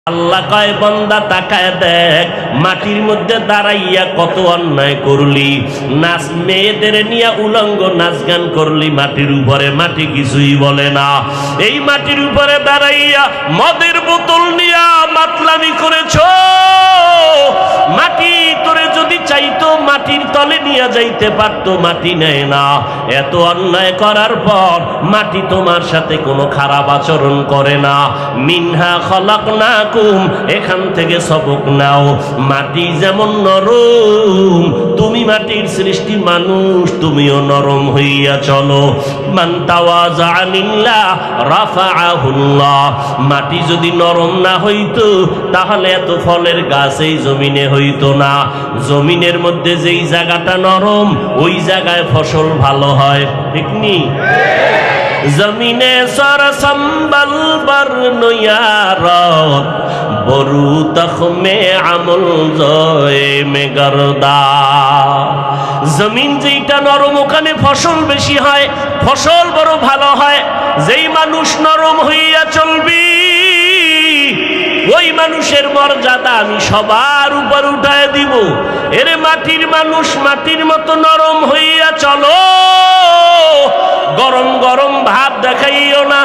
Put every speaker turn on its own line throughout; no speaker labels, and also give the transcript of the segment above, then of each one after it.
আল্লাহ কয় বান্দা তাকায় দেখ মাটির মধ্যে দাঁড়াইয়া কত অন্যায় করলি, নাচ মেয়েদের নিয়ে উলঙ্গ নাচ গান করলি মাটির উপরে, মাটি কিছুই বলে না। এই মাটির উপরে দাঁড়াইয়া মদের বোতল নিয়া মাতলামি করেছ, মাটি তোরে যদি চাইতো মাটির তলে নিয়ে যাইতে পারতো, মাটি নেয় না। এত অন্যায় করার পর মাটি তোমার সাথে কোনো খারাপ আচরণ করে না। মিনহা খলাকনাকুম, এখান থেকে সবক নাও। মাটি যেমন নরম, তুমি মাটির সৃষ্টি মানুষ, তুমিও নরম হইয়া চলো। মান তাওয়াজা লিল্লাহ রাফাআহুল্লাহ। মাটি যদি নরম না হইতো তাহলে এত ফলের গাছ এই জমিনে হইতো না। জমিনের মধ্যে যেই জায়গাটা নরম ওই জায়গায় ফসল ভালো হয়, ঠিক নি? জমিনে সর সম্বল বর নয়ারত বরু তখমে আমল জয়ে মে গরদা। জমিন যেইটা নরম ওখানে ফসল বেশি হয়, ফসল বড় ভালো হয়। যেই মানুষ নরম হইয়া চলবি ওই মানুষের মর্যাদা আমি সবার উপর উঠায় দিব। এরে মাটির মানুষ, মাটির মতো নরম হইয়া চলো। গরম গরম ভাব দেখাইও না।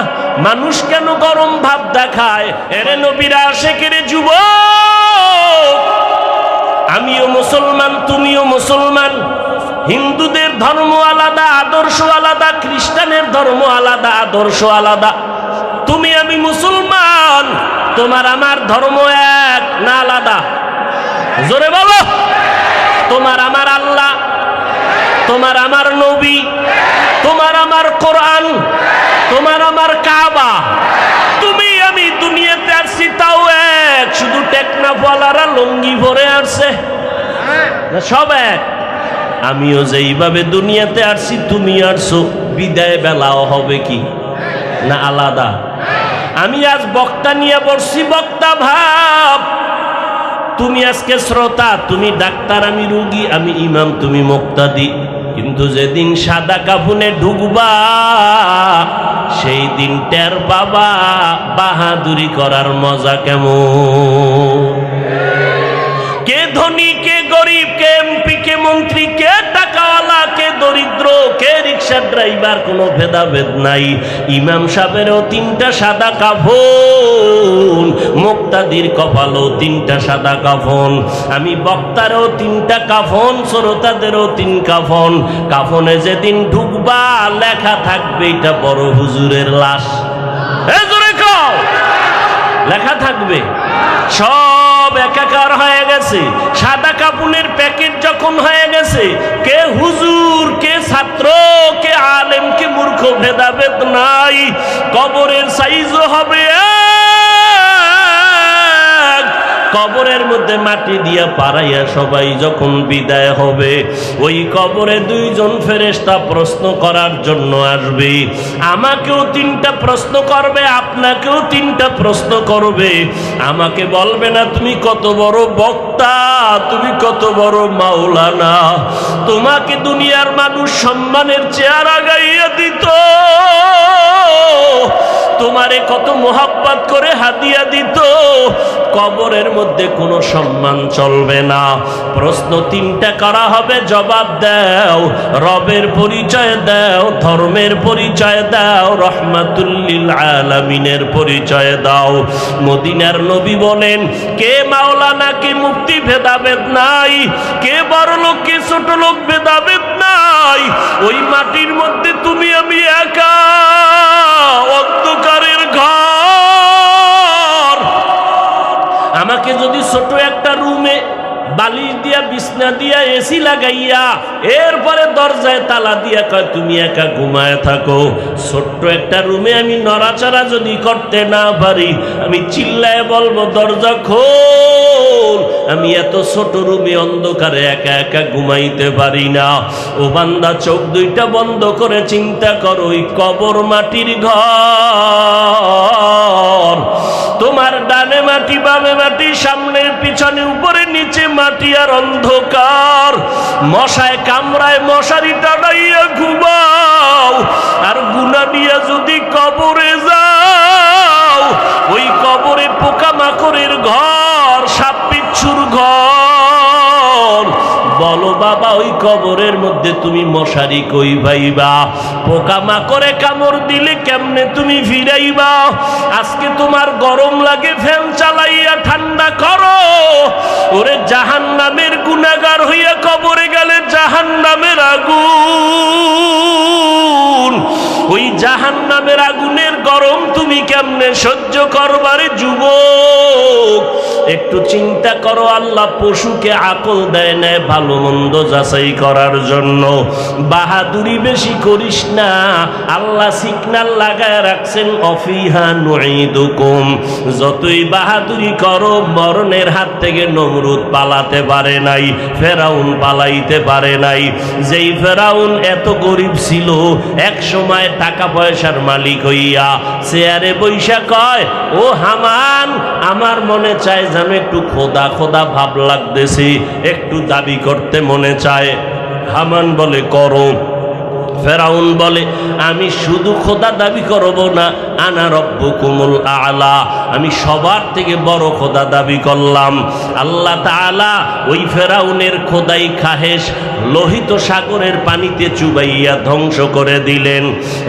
মানুষ কেন গরম ভাব দেখায়? এরে নবীরা আশেকের যুবক, আমিও মুসলমান, তুমিও মুসলমান। হিন্দুদের ধর্ম আলাদা, আদর্শ আলাদা, খ্রিস্টানের ধর্ম আলাদা, আদর্শ আলাদা। তুমি আমি মুসলমান, তোমার আমার ধর্ম এক না আলাদা? জোরে বলো। তোমার আমার আল্লাহ, তোমার আমার নবী, তোমার আমার কোরআন, তোমার আমার কাবা। তুমি আমি দুনিয়াতে আসছি তাও এক, শুধু টেকনাফওয়ালারা লুঙ্গি পরে আসছে, সব এক। আমিও যেইভাবে দুনিয়াতে আসছি তুমি আসছো, বিদায় বেলাও হবে কি না আলাদা? আমি আজ বক্তা নিয়ে বসছি, বক্তা ভাব। তুমি আজকে শ্রোতা, তুমি ডাক্তার, আমি রোগী, আমি ইমাম, তুমি মুক্তাদি। কিন্তু যেদিন সাদা কাফনে ঢুকবা সেই দিন টের বাবা বাহাদুরি করার মজা কেমন। কে ধনী, কে গরিব, কে এমপি, কে মন্ত্রী, কে টাকাওয়ালা, কে দরিদ্র, কে রিক্সা ড্রাইভার, কোনো ভেদাভেদ নাই। ইমাম সাহেবেরও তিনটা সাদা কাফন, মুক্তাদির কপালও তিনটা সাদা কাফন, আমি বক্তারও তিনটা কাফন, শ্রোতাদেরও তিন কাফন। কাফনে যেদিন ঢুকবা লেখা থাকবে এটা বড় হুজুরের লাশ। লেখা থাকবে, সব একাকার হয়ে গেছে। সাদা কাপুনের প্যাকেট যখন হয়ে গেছে, কে হুজুর, কে ছাত্র, কে আলেম, কে মূর্খ ভেদাভেদ নাই। কবরের সাইজও হবে এক। কবরের মধ্যে মাটি দিয়া পাড়াইয়া সবাই যখন বিদায় হবে, ওই কবরে দুইজন ফেরেশতা প্রশ্ন করার জন্য আসবে। আমাকেও তিনটা প্রশ্ন করবে, আপনাকেও তিনটা প্রশ্ন করবে। আমাকে বলবে না তুমি কত বড় বক্তা, তুমি কত বড় মাওলানা। তোমাকে দুনিয়ার মানুষ সম্মানের চেয়ার আগাইয়া দিত, তোমারে কত মোহাব্বত করে হাদিয়া দিত। কবরের মধ্যে কোনো সম্মান চলবে না। প্রশ্ন তিনটা করা হবে, জবাব দাও। রবের পরিচয় দাও, ধর্মের পরিচয় দাও, রহমাতুল লিল আলামিনের পরিচয় দাও। মদিনার নবী বলেন, কে মাওলানা, কে মুফতি ভেদাভেদ নাই, কে বড় লোক, কে ছোট লোক ভেদাভেদ নাই। ওই মাটির মধ্যে তুমি আমি একা, অন্ধকারের ঘর। আমাকে যদি ছোট একটা রুমে বালিশ দিয়া, বিছনা দিয়া, এসি লাগাইয়া, এরপরে দরজায় তালা দিয়া কয় তুমি একা ঘুমায় থাকো, ছোট্ট একটা রুমে আমি নড়াচড়া যদি করতে না পারি, আমি চিল্লায় বলবো দরজা খোল। আমি এত ছোট রুমে অন্ধকারে একা একা ঘুমাইতে পারি না। ও বান্দা, চোখ দুইটা বন্ধ করে চিন্তা করো, ওই কবর মাটির ঘর। তোমার ডানে মাটি, বামে মাটি, সামনে পিছনে, উপরে নিচে মাটি আর অন্ধকার। মশায় কামড়ায়, মশারি টানাইয়া ঘুমাও। আর গুনাহ নিয়ে যদি কবরে যাও, ওই কবরে পোকামাকড়ের ঘর, সাপ বিচ্ছুর ঘর। বলো বাবা, ওই কবরের মধ্যে তুমি মশারি কই পাইবা? পোকামাকড়ে কামড় দিলে কেমনে তুমি ফিরাইবা? আজকে তোমার গরম লাগে, ফ্যান চালাইয়া ঠান্ডা করো। ওরে জাহান্নামের গুনাহগার হইয়া কবরে গেলে জাহান্নামের আগুন, ওই জাহান্নামের আগুনের গরম তুমি কেমনে সহ্য করবারে যুবক? একটু চিন্তা করো। আল্লাহ পশুকে আকল দেয় না ভালো মন্দ যাচাই করার জন্য। বাহাদুরি বেশি করিস না। আল্লাহ সিগন্যাল লাগায় রাখছেন, অফিহা নুঈদুকুম। যতই বাহাদুরি করো, মরণের হাত থেকে নমরুদ পালাতে পারে নাই, ফেরাউন পালাইতে পারে নাই। যেই ফেরাউন এত গরিব ছিল, এক সময় টাকা পয়সার মালিক হইয়া চেয়ারে বৈশা কয়, ও হামান, আমার মনে চায় যেন একটু খোদা খোদা ভাব লাগতেছে, একটু দাবি করতে মনে চায়। হামান বলে করো। ফেরাউন বলে, আমি শুধু খোদা দাবি করব না, আনা রব্বুকুমুল আলা, আমি সবার থেকে বড় খোদা দাবি করলাম। আল্লাহ তাআলা ওই ফেরাউনের খোদাই খাহেশ লোহিত সাগরের পানিতে চুবাইয়া ধ্বংস করে দিলেন।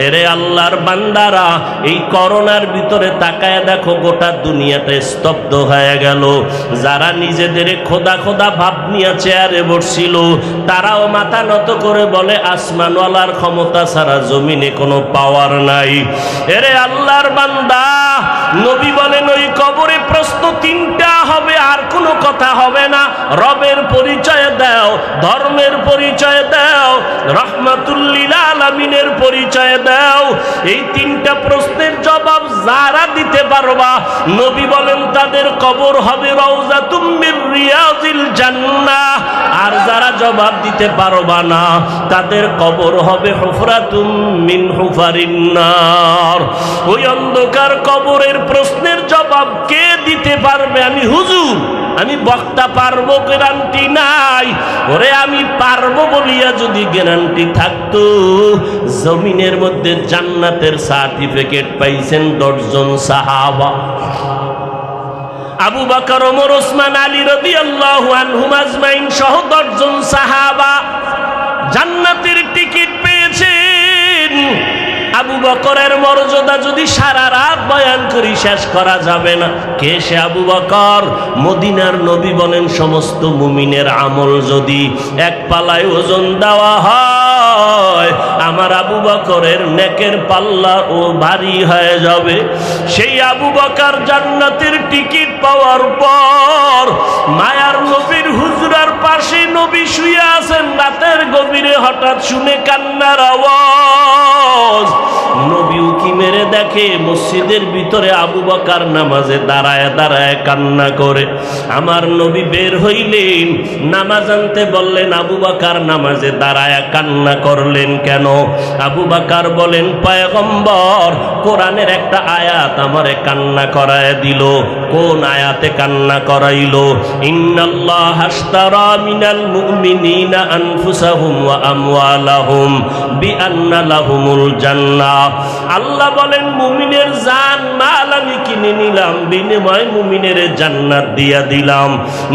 এরে আল্লাহর বান্দারা, এই করোনার ভিতরে তাকায় দেখো, গোটা দুনিয়াটা স্তব্ধ হয়ে গেল। যারা নিজেদের খোদা খোদা ভাব নিয়ে চেয়ারে বসছিল, তারাও মাথা নত করে বলে, আসমানওয়ালার ক্ষমতা ছাড়া জমিনে কোনো পাওয়ার নাই। এরে আল্লাহর বান্দা, নবী বলেন ওই কবরে প্রশ্ন তিনটা হবে, আর কোনো কথা হবে না। রবের পরিচয় দাও, ধর্মের পরিচয় দাও, রহমাতুল লিল আলামিনের পরিচয় দাও। এই তিনটা প্রশ্নের জবাব যারা দিতে পারবা, নবী বলেন তাদের কবর হবে রাউযাতুম মির রিয়াজিল জান্নাহ। আর যারা জবাব দিতে পারবা না, তাদের কবর হবে হুফরাতুম মিন হুফারিন নার। ওই অন্ধকার কবরের প্রশ্নের জবাব কে দিতে পারবে? আমি হুজুর, আমি বক্তা পারবো, গ্যারান্টি নাই। ওরে আমি পারবো বলিয়া যদি গ্যারান্টি থাকতো, জমিনের মধ্যে জান্নাতের সার্টিফিকেট পাইছেন 10 জন সাহাবা। আবু বকর, ওমর, ওসমান, আলী রাদিয়াল্লাহু আনহুম আজমাইন সহ 10 জন সাহাবা জান্নাতের টিকিট পেয়েছেন। আবু বকরের মর্যাদা যদি সারা রাত বয়ান করি শেষ করা যাবে না। কে সে আবু বকর? মদিনার নবী বলেন, সমস্ত মুমিনের আমল যদি এক পালায় ওজন দেওয়া হয়, আমার আবু বকরের নেকের পাল্লা ও ভারী হয়ে যাবে। সেই আবু বকর জান্নাতের টিকিট পাওয়ার পর মায়ার নবীর হুজরার পাশে নবী শুয়ে আছেন। রাতের গভীরে হঠাৎ শুনে কান্নার আওয়াজ। নবী উকি মেরে দেখে মসজিদের ভিতরে আবু বকর নামাজে দাঁড়ায় দাঁড়ায় কান্না করে। আমার নবী বের হইলেন, নামাজ আনতে বললেন, আবু বকর নামাজে দাঁড়ায় কান্না করলেন কেন? আবু বকর বলেন, পয়গম্বর, কোরআনের একটা আয়াত আমারে কান্না করায় দিল। কোন আয়াতে কান্না করাইলো? ইন্নাল্লাহা আশতারা মিনাল মুমিনিনা আনফুসাহুম ওয়া আমওয়ালাহুম বিআন্না লাহুমুল জান্নাহ। আল্লাহ বলেন, মুমিনের জান মাল আমি কিনে নিলাম, বিনিময়ে মুমিনের জান্নাত দিয়া দিলাম।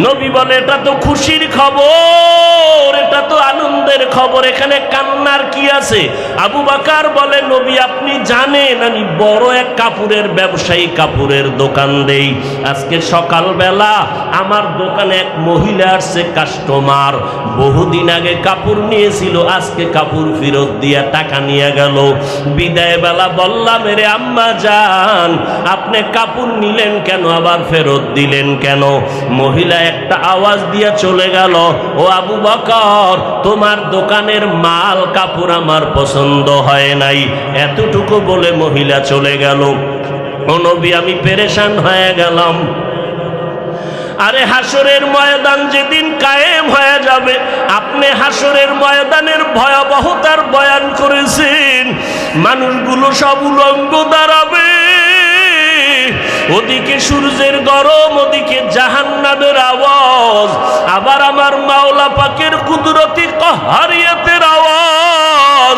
নবী বলে, এটা তো খুশির খবর, এটা তো আনন্দের খবর, এখানে কান্নার কি আছে? আবু বকর বলে, নবী আপনি জানেন আমি বড় এক কাপড়ের ব্যবসায়ী, কাপড়ের দোকান দেই। আজকে সকালবেলা আমার দোকানে এক মহিলা আসছে, কাস্টমার, বহুদিন আগে কাপড় নিয়েছিল, আজকে কাপড় ফেরত দিয়া টাকা নিয়ে গেল। বিদায় বেলা বললাম, রে আম্মা জান, আপনি কাপড় নিলেন কেন, আবার ফেরত দিলেন কেন? মহিলা একটা আওয়াজ দিয়া চলে গেল, ও আবু বকর, তোমার দোকানের মাল কাপড় আমার পছন্দ হয় নাই। এতটুকু বলে মহিলা চলে গেল। ও নবী, আমি পেরেশান হয়ে গেলাম। আরে হাসরের ময়দান যেদিন কায়েম হয়ে যাবে, আপনি হাসরের ময়দানের ভয়াবহতার বয়ান করেছেন। মানুষগুলো সব উলঙ্গ দাঁড়াবে, ওদিকে সূর্যের গরম, ওদিকে জাহান্নামের আওয়াজ, আবার আমার মাওলা পাকের কুদরতি কাহারিয়াতের আওয়াজ।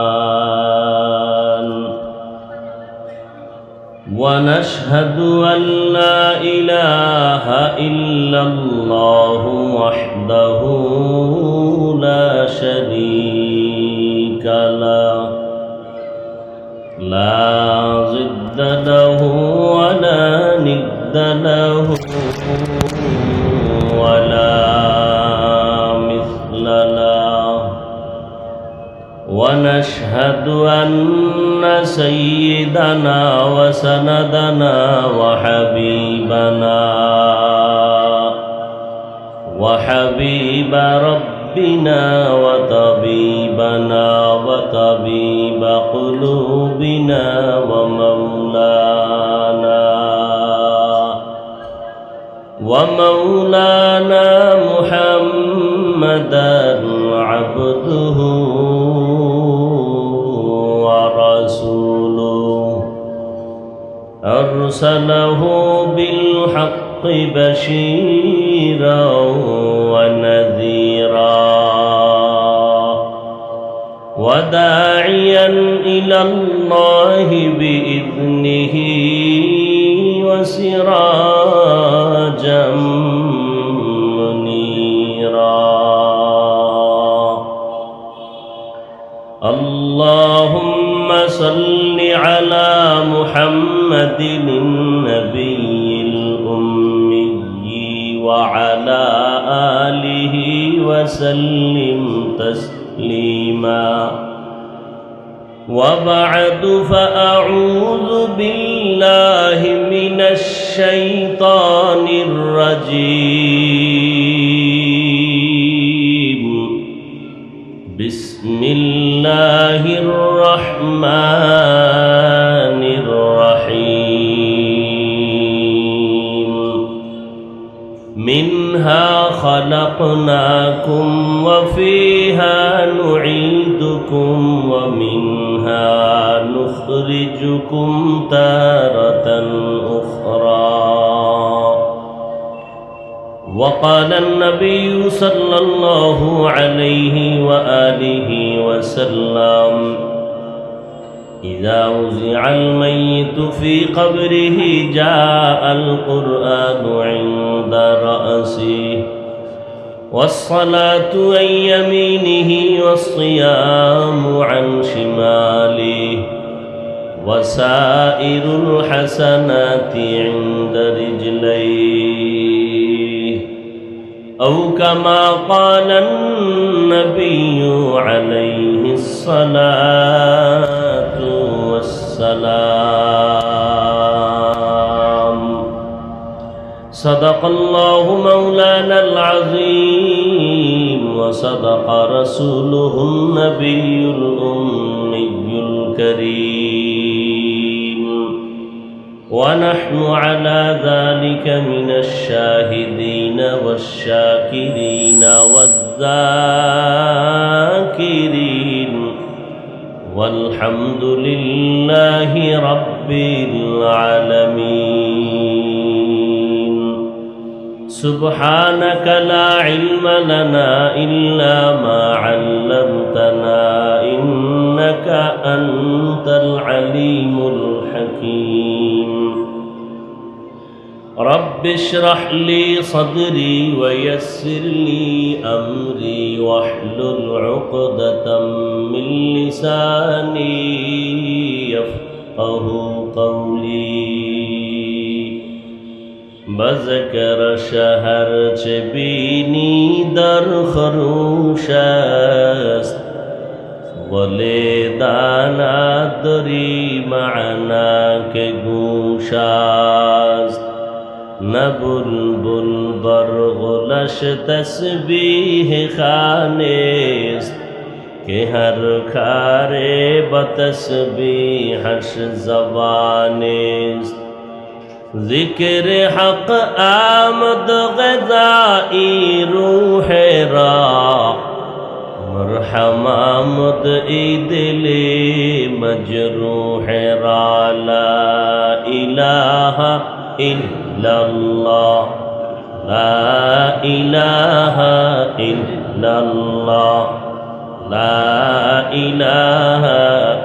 ونشهد أن لا إله إلا الله وحده لا شريك له لا ضد له ولا ند له ولا مثل له ونشهد أن سيدنا وسندنا وحبيب ربنا وطبيبنا وطبيب قلوبنا ومولانا محمدا عبده ورسوله أرسله بالحق بشيرا ونذيرا وداعيا إلى الله بإذنه وسراجا منيرا اللهم صل على محمد النبي الأمي وعلى آله وسلم تسليما وبعد فأعوذ بالله من الشيطان الرجيم بسم الله الرحمن الرحيم منها خلقناكم وفيها نعيدكم ومنها نخرجكم تارة أخرى وقال النبي صلى الله عليه وآله وسلم إذا وزع الميت في قبره جاء القرآن عند رأسه والصلاة عن يمينه والصيام عن شماله وسائر الحسنات عند رجليه أو كما قال النبي عليه الصلاة والسلام صدق الله مولانا العظيم وصدق رسوله النبي الأمي الكريم ونحن على ذلك من الشاهدين والشاكرين والذاكرين والحمد لله رب العالمين سبحانك لا علم لنا إلا ما علمتنا إنك أنت العليم الحكيم رب اشرح لي صدري ويسر لي أمري واحلل عقدة من لساني يفقه قولي بذكر شهر چبینی در خروش است ولی دانا دری معنا که گوش است نه بلبل بر غلش تسبیح خانه است که هر کار بتسبیحش زبان است ذکر حق آمد غذائی روح را مرحم آمد ای دل مجروح را لا الہ الا اللہ لا الہ الا اللہ لا الہ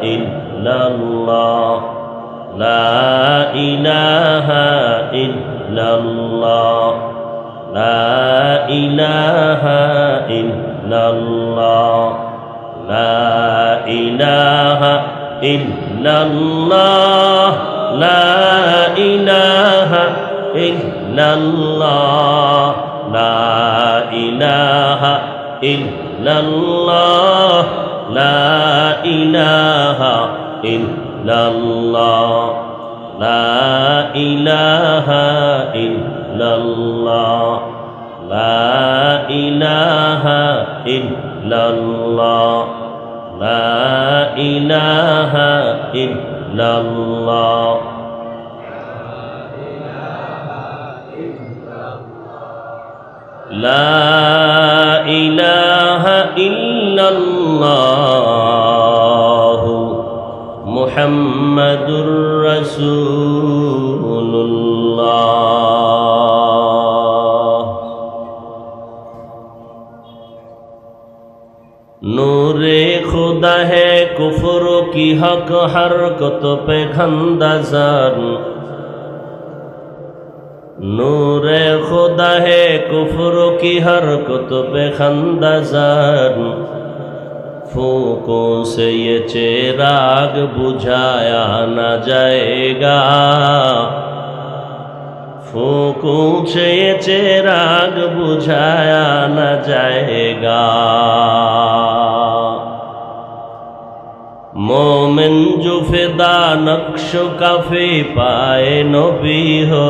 الا اللہ লা ইলাহা ইল্লাল্লাহ লা ইলাহা ইল্লাল্লাহ লা ইলাহা ইল্লাল্লাহ লা ইলাহা ইল্লাল্লাহ লা ইলাহা ইল্লাল্লাহ লা ইলাহা ইল্লাল্লাহ লা ইলাহা ইল্লাল্লাহ লা ইলাহা ইল্লাল্লাহ লা ইলাহা ইল্লাল্লাহ লা ইলাহা ইল্লাল্লাহ মুহাম্মাদুর রাসূলুল্লাহ নূরে खुदा है कुफर की हक हरकत पे खंदाज़ान नूरे खुदा है कुफर की हरकत पे खंदाज़ान फूकों से ये चिराग बुझाया न जाएगा फूकों से ये चिराग बुझाया न जाएगा मोमिन जो फिदा नक्श काफी पाए नबी हो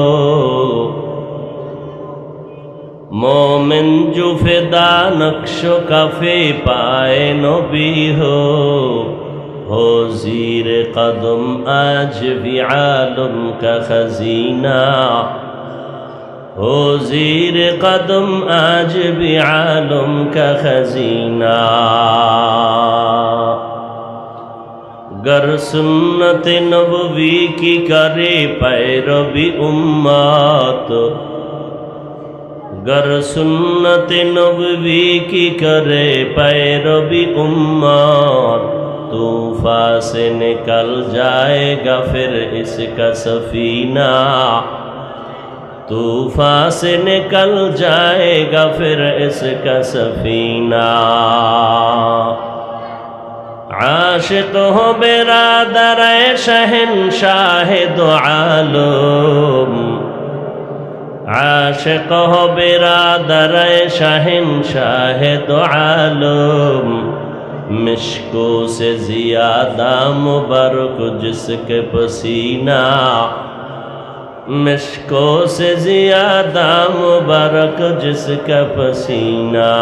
मोमिन जो फिदा नक्श काफी पाए नबी हो ज़ीर कदम आज भी आलम का खजीना हो ज़ीर कदम आज भी आलम का खजीना गर सुन्नत नबवी की करे पैरवी उम्मत गर सुन्नत नबवी की करे पैरवी उम्मत तूफान से निकल जाएगा फिर इसका सफीना तूफान से निकल जाएगा फिर इसका सफीना आशिक हो बिरादर शहंशाह दो आलम आशिक हो बिरादर शहंशाह दो आलम मिश्को से ज़ियादा मुबारक जिसके पसीना मिश्को से ज़ियादा मुबारक जिसका पसीना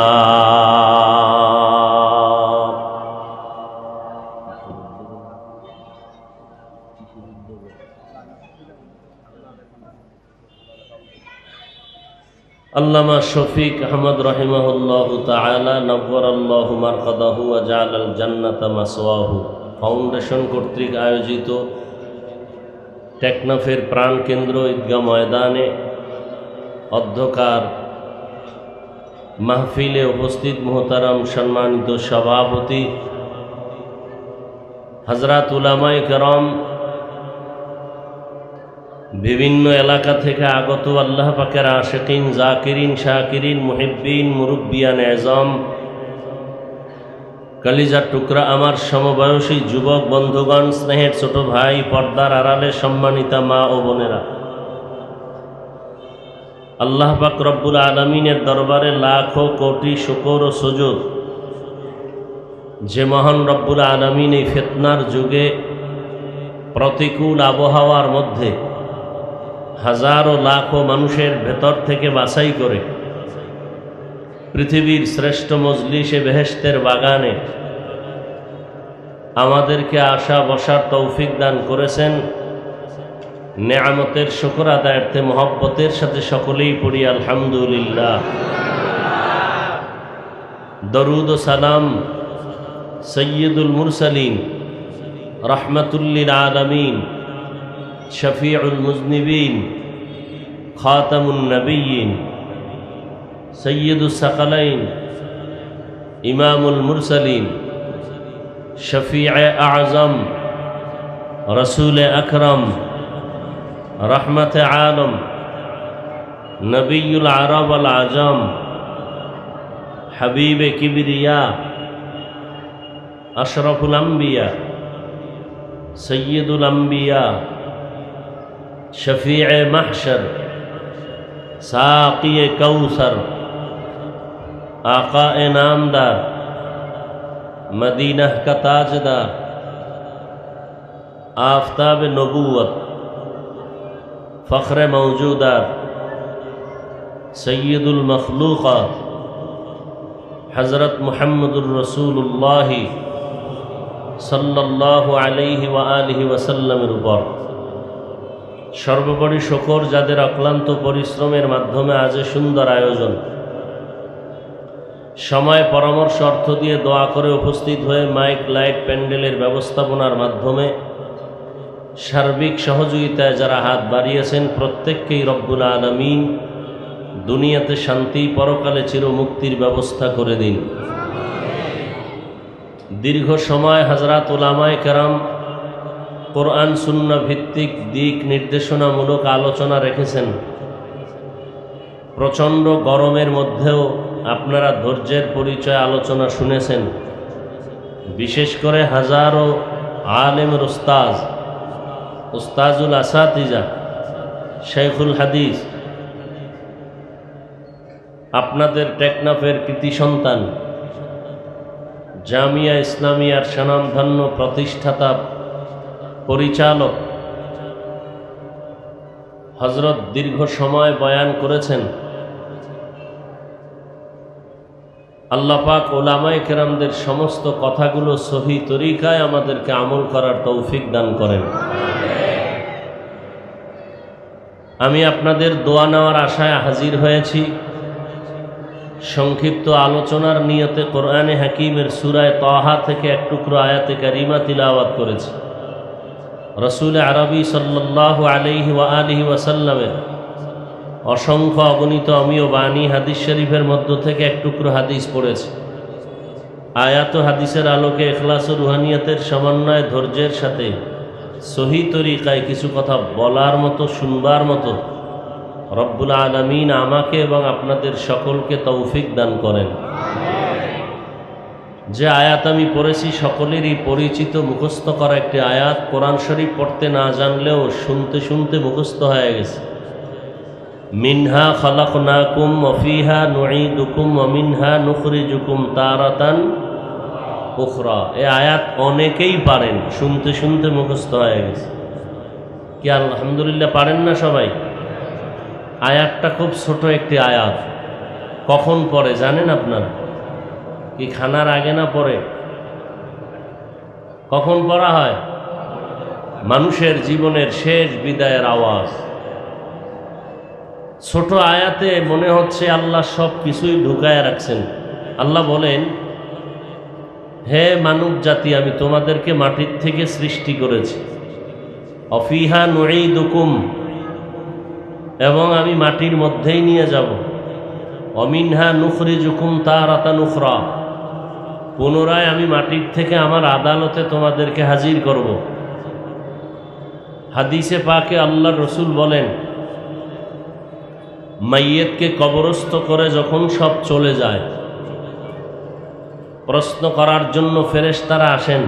अल्लामा शफीक अहमद रहिमाहुल्लाहु ताआला नव्वराल्लाहु मरकदाहु व जाअलाल जन्नता मासवाहु फाउंडेशन কর্তৃক আয়োজিত টেকনাফের প্রাণকেন্দ্র ঈদগাহ ময়দানে অধ্যকার মাহফিলে উপস্থিত মোহতারাম সম্মানিত সভাপতি হযরত উলামায়ে কেরাম বিভিন্ন এলাকা থেকে আগত আল্লাহ পাকের আশিকিন জাকিরিন শাকিরিন মুহিব্বিন মুরব্বিয়ান এজম কলিজার টুকরা আমার সমবয়সী যুবক বন্ধুগণ স্নেহের ছোট ভাই পর্দার আড়ালে সম্মানিতা মা ও বোনেরা আল্লাহ পাক রব্বুল আলামিনের দরবারে লাখো কোটি শুকর ও সুজুদ যে মহান রব্বুল আলামিন এই ফিতনার যুগে প্রতিকূল আবহাওয়ার মধ্যে হাজারো লাখো মানুষের ভেতর থেকে বাছাই করে পৃথিবীর শ্রেষ্ঠ মজলিসে বেহেশতের বাগানে আমাদেরকে আসা বসার তৌফিক দান করেছেন নেয়ামতের শুকর আদায়ার্থে মহব্বতের সাথে সকলেই পড়ি আলহামদুলিল্লাহ দরুদ ও সালাম সৈয়দুল মুরসালিন রহমতুল লিল আলামিন শফিউল মুজনিবিন খাতামুন নবিয়্যিন সৈয়দুস সাকালাইন ইমামুল মুরসালিন শফিয়ে আযম रसूल अकरम, रहमत आलम, नबीउल अरब वल आजम, हबीब किबरिया, अशरफुल अंबिया, सय्यदुल अंबिया, शफीअ महशर, साक़ी कौसर, आका नामदार, मदीना का ताजदार, आफताब नबूवत, फ़ख्र मौजूदात, सय्यदुल मखलूक़ात, हज़रत मुहम्मदुर रसूलुल्लाह सल्लल्लाहु अलैहि व आलिहि वसल्लमेर উপর সর্বোপরি শুকর যাদের অক্লান্ত পরিশ্রমের মাধ্যমে আজ সুন্দর আয়োজন, সময় পরামর্শ অর্থ দিয়ে দোয়া করে উপস্থিত হয়ে মাইক লাইট প্যান্ডেলের ব্যবস্থাপনার মাধ্যমে সার্বিক সহযোগিতায় যারা হাত বাড়িয়েছেন প্রত্যেককেই রব্বুল আলামিন দুনিয়াতে শান্তি, পরকালে চিরমুক্তির ব্যবস্থা করে দিন। দীর্ঘ সময় হযরত উলামায়ে কেরাম কোরআন সুন্নাহ ভিত্তিক দিক নির্দেশনামূলক আলোচনা রেখেছেন। প্রচণ্ড গরমের মধ্যেও আপনারা ধৈর্যের পরিচয় আলোচনা শুনেছেন। বিশেষ করে হাজারো আলেমের উস্তাজুল আসাতিজা, শেখুল হাদিস, আপনাদের টেকনাফের কৃতি সন্তান, জামিয়া ইসলামিয়ার স্বনামধন্য প্রতিষ্ঠাতা পরিচালক হযরত দীর্ঘ সময় বয়ান করেছেন। আল্লাহ পাক উলামায়ে কেরামদের সমস্ত কথাগুলো সহি তরিকায় আমাদেরকে আমল করার তৌফিক দান করেন। আমি আপনাদের দোয়া নেওয়ার আশায় হাজির হয়েছি। সংক্ষিপ্ত আলোচনার নিয়তে কোরআনে হাকিমের সূরা তাহা থেকে এক টুকরো আয়াতে কারিমা তিলাওয়াত করেছি। রসুল আরবি সাল্লাল্লাহু আলাইহি ওয়া আলিহি ওয়াসাল্লামের অসংখ্য অগণিত অমীয় বাণী হাদিস শরীফের মধ্য থেকে এক টুকরো হাদিস পড়েছি। আয়াত ও হাদিসের আলোকে ইখলাস ও রুহানিয়তের সমন্বয়ে ধৈর্যের সাথে সহি তরিকায় কিছু কথা বলার মতো, শুনবার মতো রব্বুল আলামিন আমাকে এবং আপনাদের সকলকে তৌফিক দান করেন। যে আয়াত আমি পড়েছি সকলেরই পরিচিত, মুখস্থ করা একটি আয়াত। কোরআন শরীফ পড়তে না জানলেও শুনতে শুনতে মুখস্থ হয়ে গেছে। মিনহা খালাকনাকুম ওয়া ফিহা নুঈদুকুম ওয়া মিনহা নুখরিজুকুম তারাতান উখরা। এই আয়াত অনেকেই পারেন, শুনতে শুনতে মুখস্থ হয়ে গেছে। কি আলহামদুলিল্লাহ পারেন না সবাই? আয়াতটা খুব ছোট একটি আয়াত। কখন পড়ে জানেন আপনারা? কি খানার আগে না পড়ে? কখন পড়া হয়? মানুষের জীবনের শেষ বিদায়ের আওয়াজ। ছোট আয়াতে মনে হচ্ছে আল্লাহ সব কিছুই ঢুকায় রাখছেন। আল্লাহ বলেন, হে মানব জাতি, আমি তোমাদেরকে মাটির থেকে সৃষ্টি করেছি। অফিহা নুঈদুকুম, এবং আমি মাটির মধ্যেই নিয়ে যাব। অমিনহা নুখরিজুকুম তারাতান উখরা, পুনরায় আমি মাটির থেকে আমার আদালতে তোমাদেরকে হাজির করব। হাদিসে পাকে আল্লাহর রসুল বলেন, মাইয়েতকে কবরস্থ করে যখন সব চলে যায়, প্রশ্ন করার জন্য ফেরেশতারা আসেন।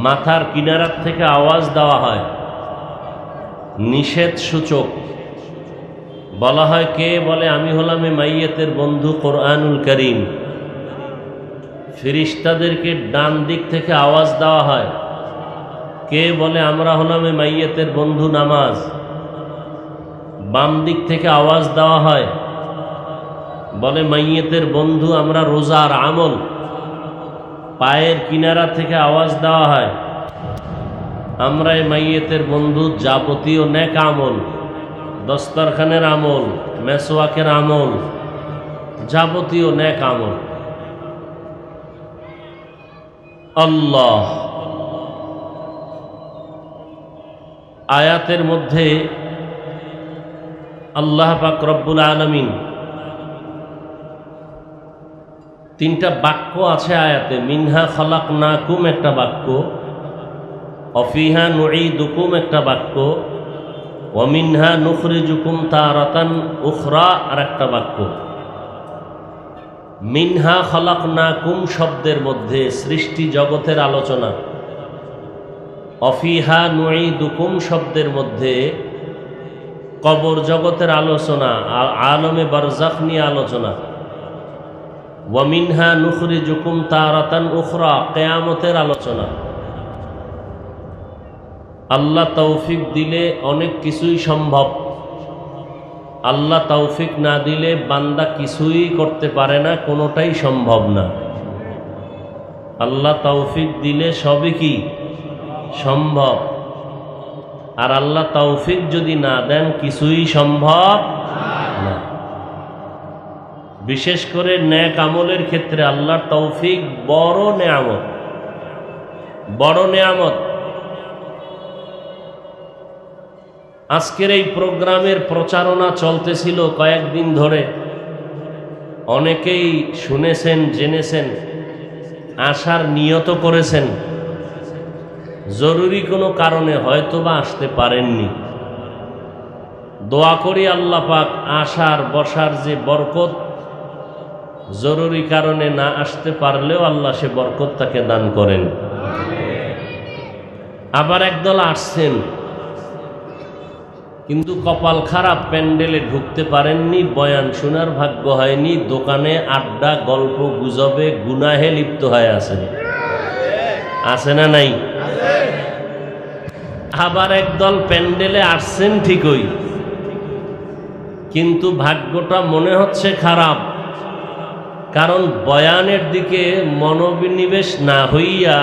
মাথার কিনারার থেকে আওয়াজ দেওয়া হয়, নিষেধ সূচক। বলা হয়, কে? বলে, আমি হলাম এ মাইয়েতের বন্ধু কোরআনুল করিম। ফেরেশতাদেরকে ডান দিক থেকে আওয়াজ দেওয়া হয়, কে? বলে, আমরা হলাম এ মাইয়েতের বন্ধু নামাজ। বাম দিক থেকে আওয়াজ দেওয়া হয়, বলে, মাইয়েতের বন্ধু আমরা রোজার আমল। পায়ের কিনারা থেকে আওয়াজ দেওয়া হয়, আমরা এই মাইয়েতের বন্ধু যাবতীয় নেক আমল, দস্তরখানের আমল, মেসওয়াকের আমল, যাবতীয় নেক আমল। আল্লাহ আয়াতের মধ্যে আল্লাহ পাক রব্বুল আলামিন তিনটা বাক্য আছে আয়াতে। মিনহা খালাকনাকুম একটা বাক্য, অফিহা নুঈদুকুম একটা বাক্য, ওয়ামিনহা নুখরিজুকুম তারাতান উখরা আর একটা বাক্য। মিনহা খলাকনাকুম শব্দের মধ্যে সৃষ্টি জগতের আলোচনা, অফিহা নুঈদুকুম শব্দের মধ্যে কবর জগতের আলোচনা, আলমে বারজাখ নিয়ে আলোচনা। ওয়ামিনহা নুখরিজুকুম তারাতান উখরা কিয়ামতের আলোচনা। আল্লাহ তৌফিক দিলে অনেক কিছুই সম্ভব, আল্লাহ তৌফিক না দিলে বান্দা কিছুই করতে পারে না, কোনোটাই সম্ভব না। আল্লাহ তৌফিক দিলে সবই কি সম্ভব, আর আল্লাহ তৌফিক যদি না দেন কিছুই সম্ভব না। বিশেষ করে নেক আমলের ক্ষেত্রে আল্লাহর তৌফিক বড় নেয়ামত, বড় নেয়ামত। আজকের এই প্রোগ্রামের প্রচারণা চলতেছিল কয়েকদিন ধরে, অনেকেই শুনেছেন, জেনেছেন, আসার নিয়ত করেছেন, জরুরি কোনো কারণে হয়তোবা আসতে পারেননি। দোয়া করি আল্লাহ পাক আসার বসার যে বরকত, জরুরি কারণে না আসতে পারলেও আল্লাহ সে বরকত তাকে দান করেন। আবার একদল আসছেন কিন্তু কপাল খারাপ, প্যান্ডেলে ঢুকতে পারেননি, বয়ান শোনার ভাগ্য হয়নি, দোকানে আড্ডা গল্প গুজবে গুনাহে লিপ্ত হয়ে আছেন। আছে না নাই? আবার একদল প্যান্ডেলে আসছেন ঠিকই, কিন্তু ভাগ্যটা মনে হচ্ছে খারাপ, কারণ বয়ানের দিকে মনোবিনিবেশ না হইয়া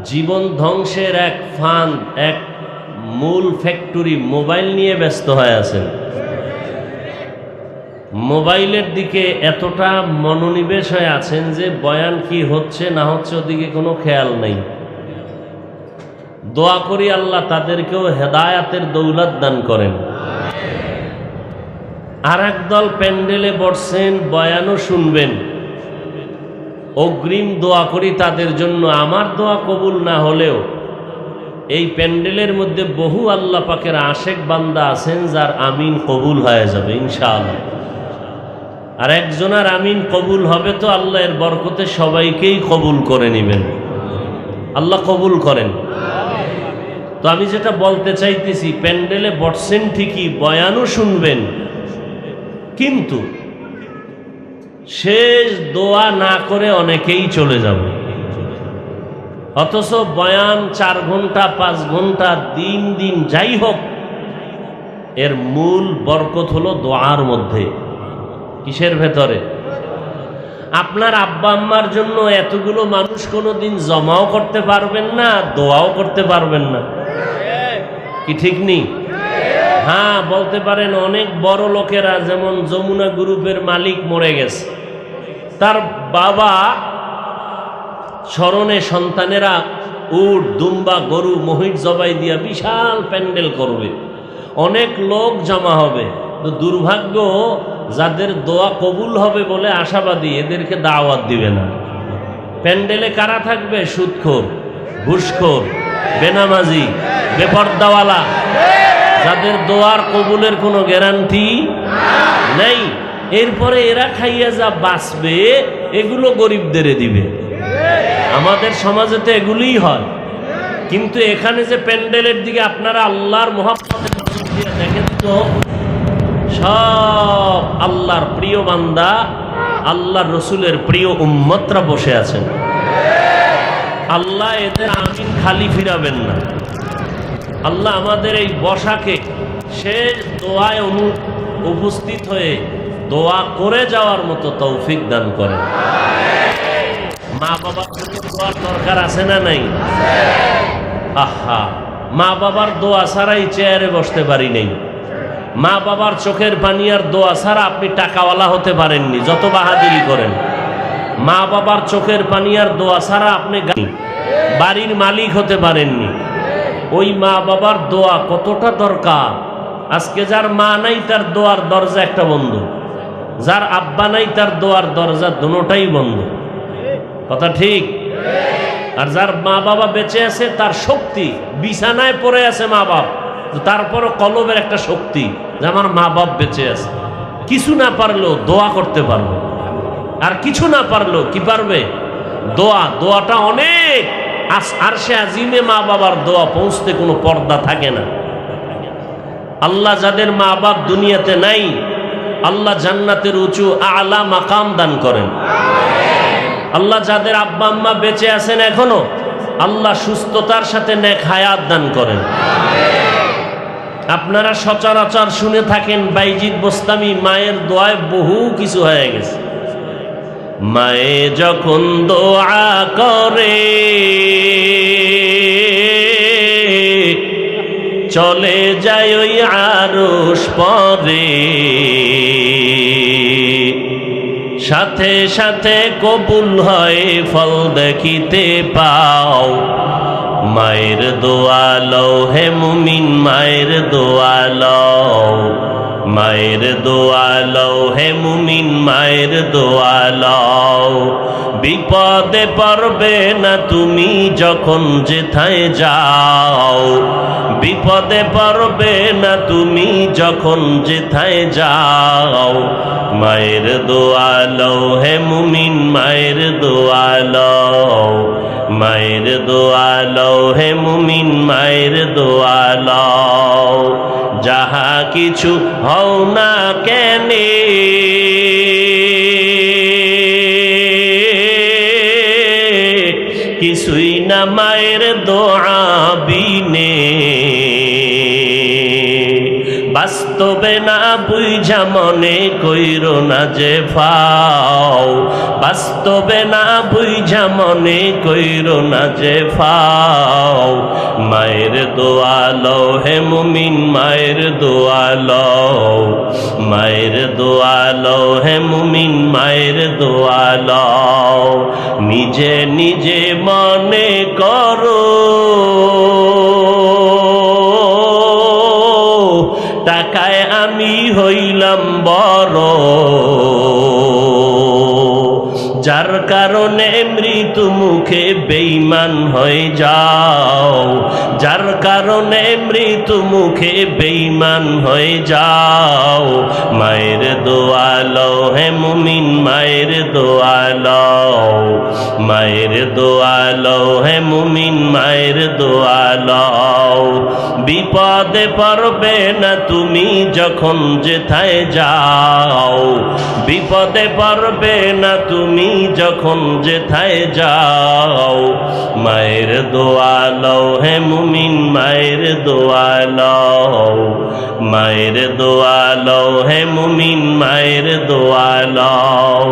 জীবন ধ্বংসের এক ফান্ড, এক মূল ফ্যাক্টরি মোবাইল নিয়ে ব্যস্ত হয়ে আছেন। মোবাইলের দিকে এতটা মনোনিবেশ হয়ে আছেন যে বয়ান কি হচ্ছে না হচ্ছে ওদিকে কোনো খেয়াল নেই। দোয়া করি আল্লাহ তাদেরকেও হেদায়াতের দৌলত দান করেন। আর একদল প্যান্ডেলে বসছেন, বয়ানও শুনবেন, অগ্রিম দোয়া করি তাদের জন্য। আমার দোয়া কবুল না হলেও এই প্যান্ডেলের মধ্যে বহু আল্লাহ পাকের আশেক বান্দা আছেন যার আমিন কবুল হয়ে যাবে ইনশাআল্লাহ। আর একজনের আমিন কবুল হবে তো আল্লাহ এর বরকতে সবাইকেই কবুল করে নেবেন, আল্লাহ কবুল করেন। তো আমি যেটা বলতে চাইতেছি, প্যান্ডেলে বসছেন ঠিকই, বয়ানও শুনবেন, কিন্তু শেষ দোয়া না করে অনেকেই চলে যাবে। অথচ বয়ান 4 ঘন্টা 5 ঘন্টা দিন দিন যাই হোক, এর মূল বরকত হলো দোয়ার মধ্যে। কিসের ভেতরে? আপনার আব্বা আম্মার জন্য এতগুলো মানুষ কোনোদিন জমাও করতে পারবেন না, দোয়াও করতে পারবেন না, কি ঠিক নেই? হ্যাঁ, বলতে পারেন অনেক বড় লোকেরা, যেমন যমুনা গ্রুপের মালিক মরে গেছে, তার বাবা স্মরণে সন্তানেরা উট দুম্বা গরু মহিষ জবাই দিয়া বিশাল প্যান্ডেল করবে, অনেক লোক জমা হবে। তো দুর্ভাগ্য, যাদের দোয়া কবুল হবে বলে আশাবাদী, এদেরকে দাওয়াত দিবে না। প্যান্ডেলে কারা থাকবে? সুদখোর, ঘুষখোর, বেনামাজি, বেপর্দাওয়ালা, যাদের দোয়ার কবুলের কোনো গ্যারান্টি নেই। এরপরে এরা খাইয়া যা বাঁচবে এগুলো গরিবদের দিবে। আমাদের সমাজে তো এগুলোই হয়, কিন্তু এখানে যে প্যান্ডেলের দিকে আপনারা আল্লাহর মুহাব্বতের নজর দিয়ে দেখেন তো, সব আল্লাহর প্রিয় বান্দা, আল্লাহর রসুলের প্রিয় উম্মতরা বসে আছেন। আল্লাহ এদের আমিন খালি ফিরাবেন না। আল্লাহ আমাদের এই বসাকে শেষ দোয়ায় উপস্থিত হয়ে দোয়া করে যাওয়ার মতো তৌফিক দান করেন। মা বাবার জন্য দোয়ার দরকার আছে না নাই? আহা, মা বাবার দোয়া ছাড়াই চেয়ারে বসতে পারি নাই। মা বাবার চোখের পানি আর দোয়া ছাড়া আপনি টাকাওয়ালা হতে পারেননি, যত বাহাদুরি করেন। মা বাবার চোখের পানি আর দোয়া ছাড়া আপনি বাড়ির মালিক হতে পারেননি। ওই মা বাবার দোয়া কতটা দরকার। আজকে যার মা নাই তার দোয়ার দরজা একটা বন্ধ, যার আব্বা নাই তার দোয়ার দরজা দুটোটাই বন্ধ। কথা ঠিক? আর যার মা বাবা বেঁচে আছে তার শক্তি, বিছানায় পড়ে আছে মা বাপ, তারপরও কলবের একটা শক্তি যে আমার মা বাপ বেঁচে আছে। কিছু না পারলেও দোয়া করতে পারবে, আর কিছু না পারলেও কি পারবে? দোয়াটা অনেক। আরশে আজিমে মা বাবার দোয়া পৌঁছতে কোনো পর্দা থাকে না। আল্লাহ যাদের মা বাপ দুনিয়াতে নাই, আল্লাহ জান্নাতের উঁচু আলা মাকাম দান করেন। আল্লাহ যাদের আব্বা আম্মা বেঁচে আছেন এখনো, আল্লাহ সুস্থতার সাথে নেক হায়াত দান করেন। আপনারা সচরাচর শুনে থাকেন বাইজিদ বোস্তামি মায়ের দোয়ায় বহু কিছু হয়ে গেছে। মায়ে যখন দোয়া করে চলে যায় ওই আরশ পরে, সাথে সাথে কবুল হয় ফল দেখিতে পাও। মায়ের দোয়া লও হে মুমিন, মায়ের দোয়া লও, মায়ের দোয়া লও হে মুমিন, মায়ের দোয়া লও। বিপদে পড়বে না তুমি যখন যেথায় যাও, বিপদে পড়বে না তুমি যখন যেথায় যাও। মায়ের দোয়া লও হে মুমিন, মায়ের দোয়া লও, মায়ের দোয়া লও হে মুমিন, মায়ের দোয়া লও। যাহা কিছু হও না কেনে কিছুই না মায়ের দোয়া বিনে। বাস্তবে না বুঝা মনে কইরো না যে ফাও, বাস্তবে না বুঝা মনে কইরো না যে ফাও। মায়ের দোয়া লও হে মুমিন, মায়ের দোয়া লও, মায়ের দোয়া লও হে মুমিন, মায়ের দোয়া লও। নিজে নিজে মনে করো টাকায় আমি হইলাম বড়, যার কারণে মৃত্যু মুখে বেঈমান হয়ে যাও, যার কারণে মৃত্যু মুখে বেঈমান হয়ে যাও। মায়ের দোয়া লও হে মুমিন, মায়ের দোয়া লও, মায়ের দোয়া লও হে মুমিন, মায়ের দোয়া লও। বিপদে পড়বে না তুমি যখন যেথায় যাও, বিপদে পড়বে না তুমি যখন যেথায় যাও। মায়ের দোয়া লও হে মুমিন, মায়ের দোয়া লও, মায়ের দোয়া লও হে মুমিন, মায়ের দোয়া লও।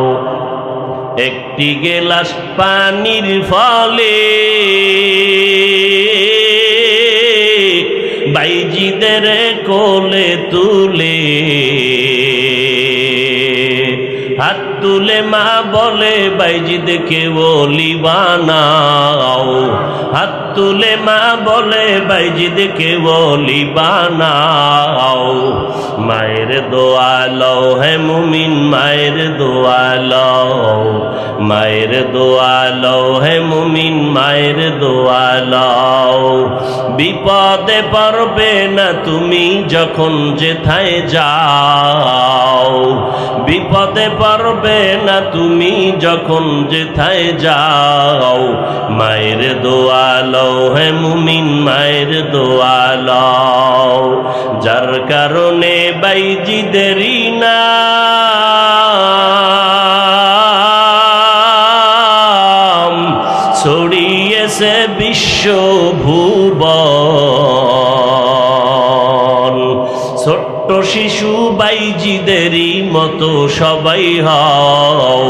একটি গেলাস পানির ফলে বাইজিদের কোলে তুলে, হাত তুলে মা বলে বাইজিদকে ওলি বানাও, হাত তুলে মা বলে বাইজিদকে ওলি বানাও। মায়ের দোয়া লও হে মুমিন, মায়ের দোয়া লও, মায়ের দোয়া লও হে মুমিন, মায়ের দোয়া লও। বিপদে পড়বে না তুমি যখন যেথায় যাও, বিপদে পড়বে না তুমি যখন যেথায় যাও। মায়ের দোয়া লও হে মুমিন, মায়ের দোয়া লও। যার কারণে বাইজিদেরই নাম ছড়িয়েছে বিশ্ব ভুবন। ছোট্ট শিশু বাইজিদেরই মতো সবাই হও,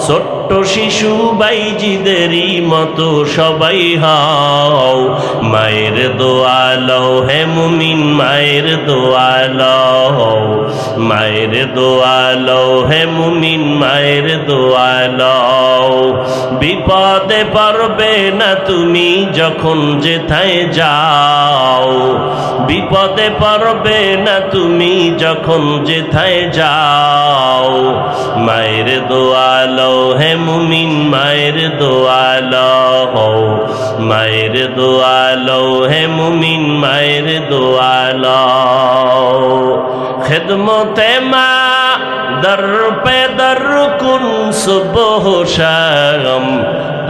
ছোট্ট শিশু বাইজিদেরই মতো সবাই হও। মায়ের দোয়া লও হে মুমিন, মায়ের দোয়া লও, মায়ের দোয়া লও হে মুমিন, মায়ের দোয়া লও। বিপদে পড়বে না তুমি যখন যেথায় যাও, বিপদে পড়বে না তুমি যখন যেথায় যাও, মায়ের দোয়া লও হে মুমিন, মায়ের দোয়া লও, মায়ের দোয়া লও হে মুমিন, মায়ের দোয়া লও। খিদমতে মা দর পে দর কুন সুবহ শাম,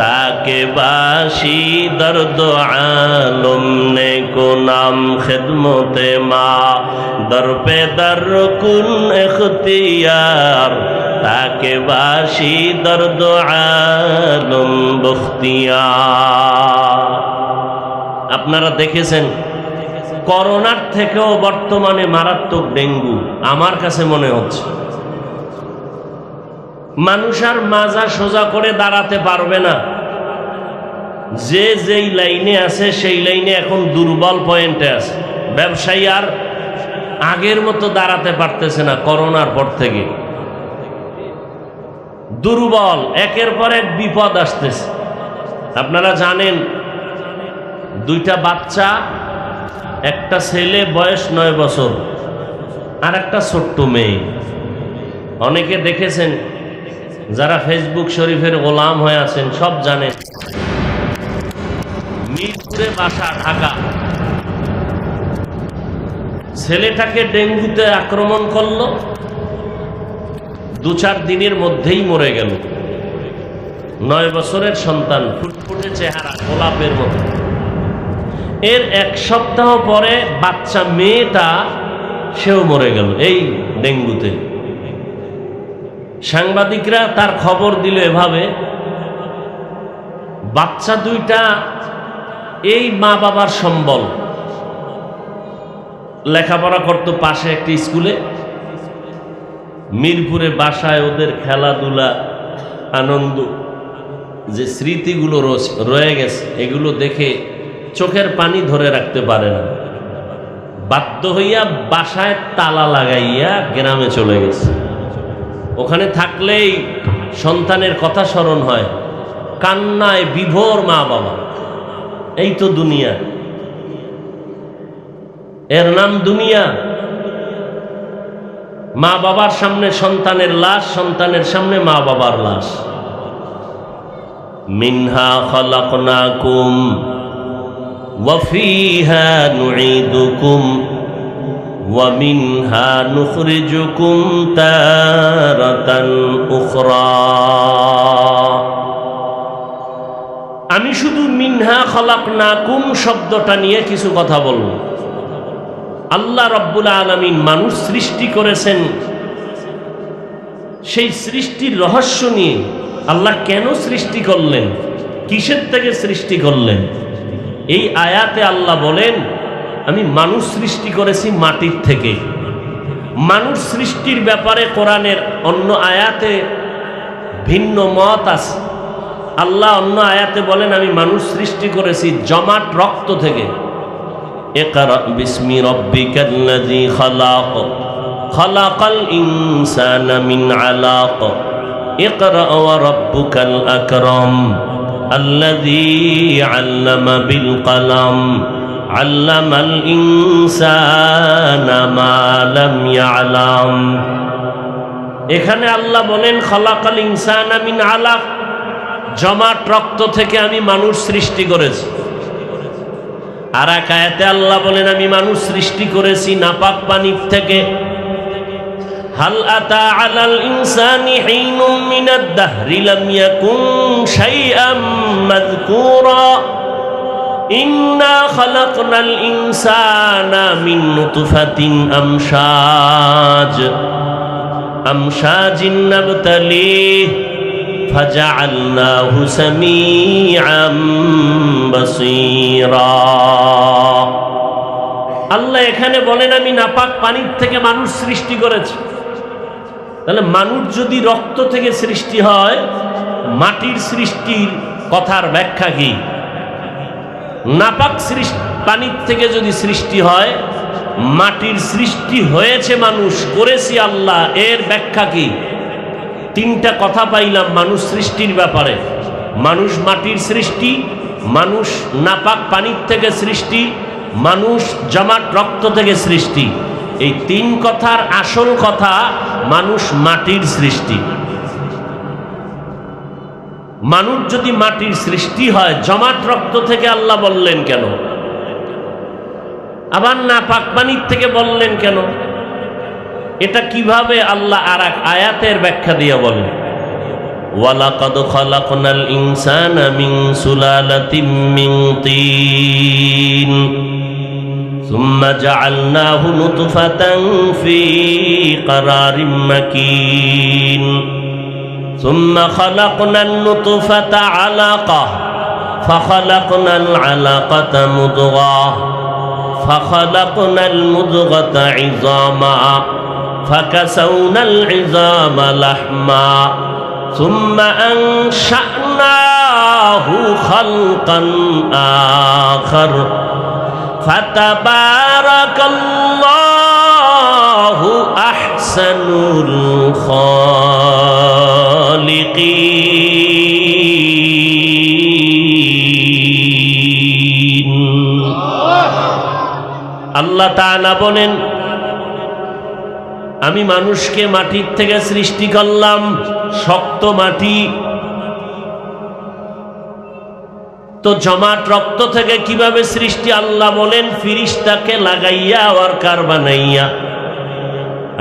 তাকে বাসি দর্দ আলম নে কো নাম। খিদমতে মা দর পে দর কুন ইখতিয়ার, তাকে বাসি দর্দ আলম বখতিয়ার। আপনারা দেখেছেন করোনার থেকেও বর্তমানে মারাত্মক ডেঙ্গু আমার কাছে মনে হচ্ছে। মানুষ আর মাজা সোজা করে দাঁড়াতে পারবে না। যে যেই লাইনে আছে সেই লাইনে এখন দুর্বল পয়েন্টে আছে। ব্যবসায়ী আর আগের মতো দাঁড়াতে পারতেছে না। করোনার পর থেকে দুর্বল, একের পর এক বিপদ আসতেছে। আপনারা জানেন দুইটা বাচ্চা, একটা ছেলে বয়স 9 বছর আর একটা ছোট্ট মেয়ে। অনেকে দেখেছেন, যারা ফেসবুক শরীফের গোলাম হয়ে আছেন সব জানেন। মিরপুরে বাসা, ঢাকা। ছেলেটাকে ডেঙ্গুতে আক্রমণ করলো, 2-4 দিনের মধ্যেই মরে গেল। 9 বছরের সন্তান, ফুটফুটে চেহারা, গোলাপের মতো। এর 1 সপ্তাহ পরে বাচ্চা মেয়েটা সেও মরে গেল এই ডেঙ্গুতে। সাংবাদিকরা তার খবর দিল এভাবে, বাচ্চা দুইটা এই মা বাবার সম্বল, লেখাপড়া করত পাশে একটি স্কুলে। মিরপুরে বাসায় ওদের খেলাধুলা, আনন্দ, যে স্মৃতিগুলো রয়ে গেছে এগুলো দেখে চোখের পানি ধরে রাখতে পারে না। বাধ্য হইয়া বাসায় তালা লাগাইয়া গ্রামে চলে গেছে। ওখানে থাকলেই সন্তানের কথা স্মরণ হয়, কান্নায় বিভোর মা বাবা। এই তো দুনিয়া, এর নাম দুনিয়া। মা বাবার সামনে সন্তানের লাশ, সন্তানের সামনে মা বাবার লাশ। মিনহা খালাকনাকুম ওয়া ফিহা নুঈদুকুম ওয়া মিনহা নুখরিজুকুম তারাতান উখরা। আমি শুধু মিনহা খালাকনাকুম শব্দটা নিয়ে কিছু কথা বলব। আল্লাহ রাব্বুল আলামিন মানুষ সৃষ্টি করেছেন, সেই সৃষ্টির রহস্য নিয়ে আল্লাহ কেন সৃষ্টি করলেন, কিসের থেকে সৃষ্টি করলেন, এই আয়াতে আল্লাহ বলেন আমি মানুষ সৃষ্টি করেছি মাটির থেকে। মানুষ সৃষ্টির ব্যাপারে কোরআনের অন্য আয়াতে ভিন্ন মত আছে। আল্লাহ অন্য আয়াতে বলেন আমি মানুষ সৃষ্টি করেছি জমাট রক্ত থেকে। ইকরা বিসমি রাব্বিকাল্লাযী খালাক, খালাকাল ইনসানা মিন আলাক, ইকরা ওয়া রাব্বুকাল আকরাম, আল্লাযী আল্লামা বিল কলম, আল্লামাল ইনসানা মা লাম ইয়ালাম। এখানে আল্লাহ বলেন খালাকাল ইনসানা মিন আলাক, জমাট রক্ত থেকে আমি মানুষ সৃষ্টি করেছি। আর এক আয়াতে আল্লাহ বলেন আমি মানুষ সৃষ্টি করেছি নাপাক পানির থেকে। হাল আতা আলাল ইনসানি হিনুম মিনাদ দাহরি লাম ইয়াকুন শাইআম মাযকুরা, ইন্না খালাকনাল ইনসানা মিন নুতফাতিন আমশাজিন নাবতালিহ ফাজআলনাহু সামিআম বাসীরা। আল্লাহ এখানে বলেন আমি নাপাক পানির থেকে মানুষ সৃষ্টি করেছি। তাহলে মানুষ যদি রক্ত থেকে সৃষ্টি হয়, মাটির সৃষ্টির কথার ব্যাখ্যা কি? নাপাক পানির থেকে যদি সৃষ্টি হয়, মাটির সৃষ্টি হয়েছে মানুষ, করেছি আল্লাহ, এর ব্যাখ্যা কি? 3টা কথা পাইলাম মানুষ সৃষ্টির ব্যাপারে। মানুষ মাটির সৃষ্টি, মানুষ নাপাক পানির থেকে সৃষ্টি, মানুষ জমাট রক্ত থেকে সৃষ্টি। এই তিন কথার আসল কথা, মানুষ মাটির সৃষ্টি। মানুষ যদি মাটির সৃষ্টি হয়, জমাট রক্ত থেকে আল্লাহ বললেন কেন? আবার নাপাক পানির থেকে বললেন কেন? এটা কিভাবে আল্লাহ আর এক আয়াতের ব্যাখ্যা দিয়ে বলেন, ওয়ালাকাদ খালাকনাল ইনসানা মিন সুলালাতিন মিন তিন সুম্মা জাআলনাহু নুতফাতান ফি ক্বারারিম মাকিন সুম্মা খালাকনান নুতফাতা আলাকা ফাখালাকনাল আলাকাতা মুদগাহ ফাখালাকনাল মুদগাতা ইযামা ফাকাসাউনাল ইযামা লাহমা সুম্মা আনশা'নাহু খালকান আখার ফাতাবারাকাল্লাহু আহসানুল খালিকিন। আল্লাহ তাআলা বলেন, আমি মানুষকে মাটির থেকে সৃষ্টি করলাম, শক্ত মাটি। তো জমাট রক্ত থেকে কিভাবে সৃষ্টি? আল্লাহ বলেন, ফিরিস্তাকে লাগাইয়া ওয়ার্কার বানাইয়া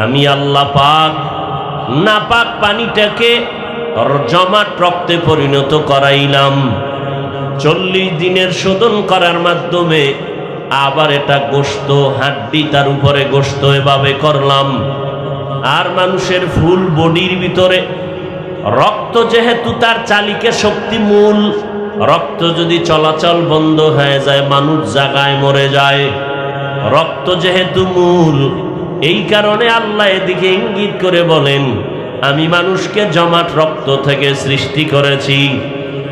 আমি আল্লাহ পাক নাপাক পানিটাকে জমাট রক্তে পরিণত করাইলাম। 40 দিনের শোধন করার মাধ্যমে আবার এটা গোশত, হাড্ডি, তার উপরে গোশত, এভাবে করলাম। আর মানুষের ফুল বডির ভিতরে রক্ত, যেহেতু তার চালিকা শক্তি মূল, রক্ত যদি চলাচল বন্ধ হয়ে যায় মানুষ জায়গায় মরে যায়। রক্ত যেহেতু মূল, এই কারণে আল্লাহ এদিকে ইঙ্গিত করে বলেন, আমি মানুষকে জমাট রক্ত থেকে সৃষ্টি করেছি।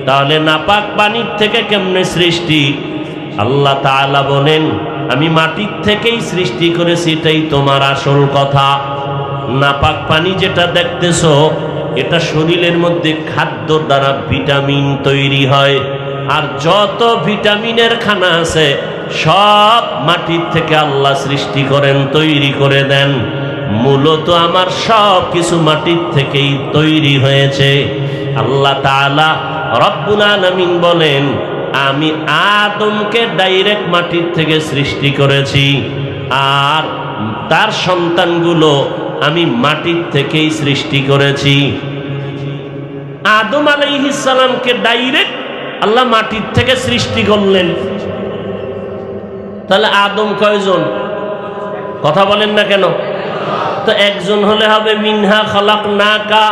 তাহলে নাপাক পানির থেকে কেমনে সৃষ্টি? আল্লাহ তাআলা বলেন, আমি মাটির থেকেই সৃষ্টি করেছি। এটাই তোমার আসল কথা। নাপাক পানি যেটা দেখতেছো, এটা শরীরের মধ্যে খাদ্য দ্বারা ভিটামিন তৈরি হয়। আর যত ভিটামিনের খানা আছে সব মাটির থেকে আল্লাহ সৃষ্টি করেন, তৈরি করে দেন। মূলত আমার সব কিছু মাটির থেকেই তৈরি হয়েছে। আল্লাহ তাআলা রব্বুল আলামিন বলেন, আমি আদমকে ডাইরেক্ট মাটির থেকে সৃষ্টি করেছি, আর তার সন্তানগুলো আমি মাটির থেকেই সৃষ্টি করেছি। আদম আলাইহিস সালামকে ডাইরেক্ট আল্লাহ মাটির থেকে সৃষ্টি করলেন। তাহলে আদম কয়জন? কথা বলেন না কেন? তো একজন হলে হবে, মিনহা খালাকনাকা,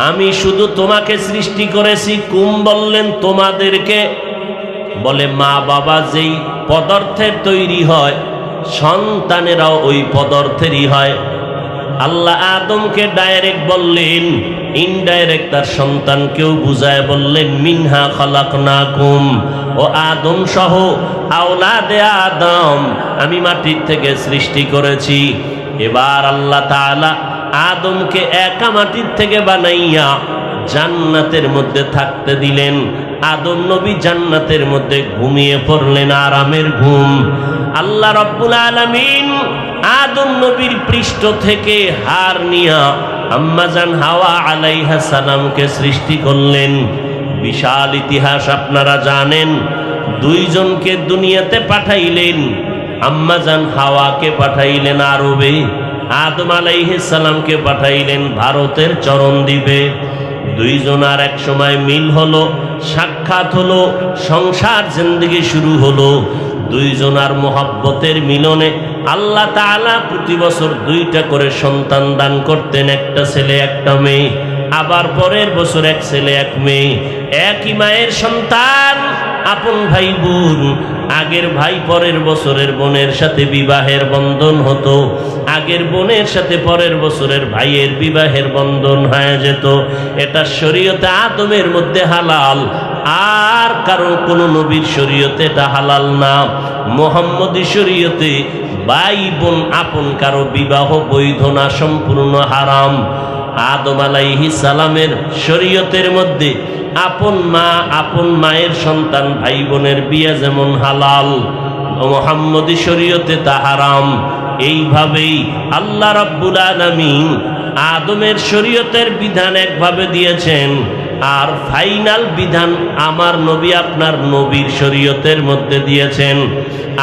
আমি শুধু তোমাকে সৃষ্টি করেছি। কুম বললেন তোমাদেরকে, বলে মা বাবা যেই পদার্থের তৈরি হয় সন্তানেরাও ওই পদার্থেরই হয়। আল্লাহ আদমকে ডাইরেক্ট বললেন, ইনডাইরেক্ট তার সন্তানকেও বুঝায় বললেন, মিনহা খালাকনাকুম, ও আদম সহ আওলাদে আদম আমি মাটির থেকে সৃষ্টি করেছি। এবার আল্লাহ তাআলা আদমকে একা মাটির থেকে বানাইয়া জান্নাতের মধ্যে থাকতে দিলেন। আদম নবী জান্নাতের মধ্যে ঘুমিয়ে পড়লেন, আরামের ঘুম। আল্লাহ রাব্বুল আলামিন আদম নবীর পৃষ্ঠ থেকে হাড় নিয়া আম্মাজান হাওয়া আলাইহা সালামকে সৃষ্টি করলেন। বিশাল ইতিহাস আপনারা জানেন। দুইজনকে দুনিয়াতে পাঠাইলেন। আম্মাজান হাওয়াকে পাঠাইলেন আরবে, আদম আলাইহিস সালামকে পাঠাইলেন ভারতের চরণদ্বীপে। দুইজন আর এক সময় মিল হলো, সাক্ষাৎ হলো, সংসার জিন্দেগি শুরু হলো। দুইজন আর মোহাব্বতের মিলনে আল্লাহ তাআলা প্রতি বছর 2টা করে সন্তান দান করতেন, একটা ছেলে একটা মেয়ে। আবার পরের বছর এক ছেলে এক মেয়ে, একই মায়ের সন্তান, আপন ভাই বোন। আগের ভাই পরের বছরের বোনের সাথে বিবাহের বন্ধন হতো, আগের বোনের সাথে পরের বছরের ভাইয়ের বিবাহের বন্ধন হয়ে যেত। এটা শরীয়তে আদমের মধ্যে হালাল, আর কারো কোনো নবীর শরীয়তে এটা হালাল না। মুহাম্মদী শরীয়তে ভাই বোন আপন কারো বিবাহ বৈধ না, সম্পূর্ণ হারাম। আদম আলাইহিস সালামের শরীয়তের মধ্যে আপন মা আপন মায়ের সন্তান ভাই বোনের বিয়ে যেমন হালাল, মুহাম্মদী শরীয়তে তা হারাম। এইভাবেই আল্লাহ রাব্বুল আলামিন আদমের শরীয়তের বিধান একভাবে দিয়েছেন, আর ফাইনাল বিধান আমার নবী আপনার নবীর শরীয়তের মধ্যে দিয়েছেন।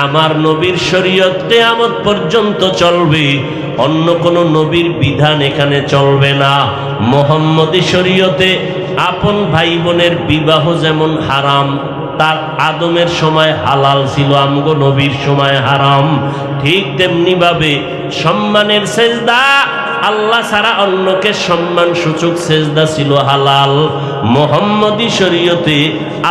আমার নবীর শরীয়ত কিয়ামত পর্যন্ত চলবে, অন্য কোনো নবীর বিধান এখানে চলবে না। মুহাম্মদী শরীয়তে আপন ভাই বোনের বিবাহ যেমন হারাম, তার আদমের সময় হালাল ছিল, আমগো নবীর সময় হারাম। ঠিক তেমনি ভাবে সম্মানের সেজদা, আল্লাহ ছাড়া অন্যকে সম্মান সূচক সেজদা ছিল হালাল। মুহাম্মদী শরীয়তে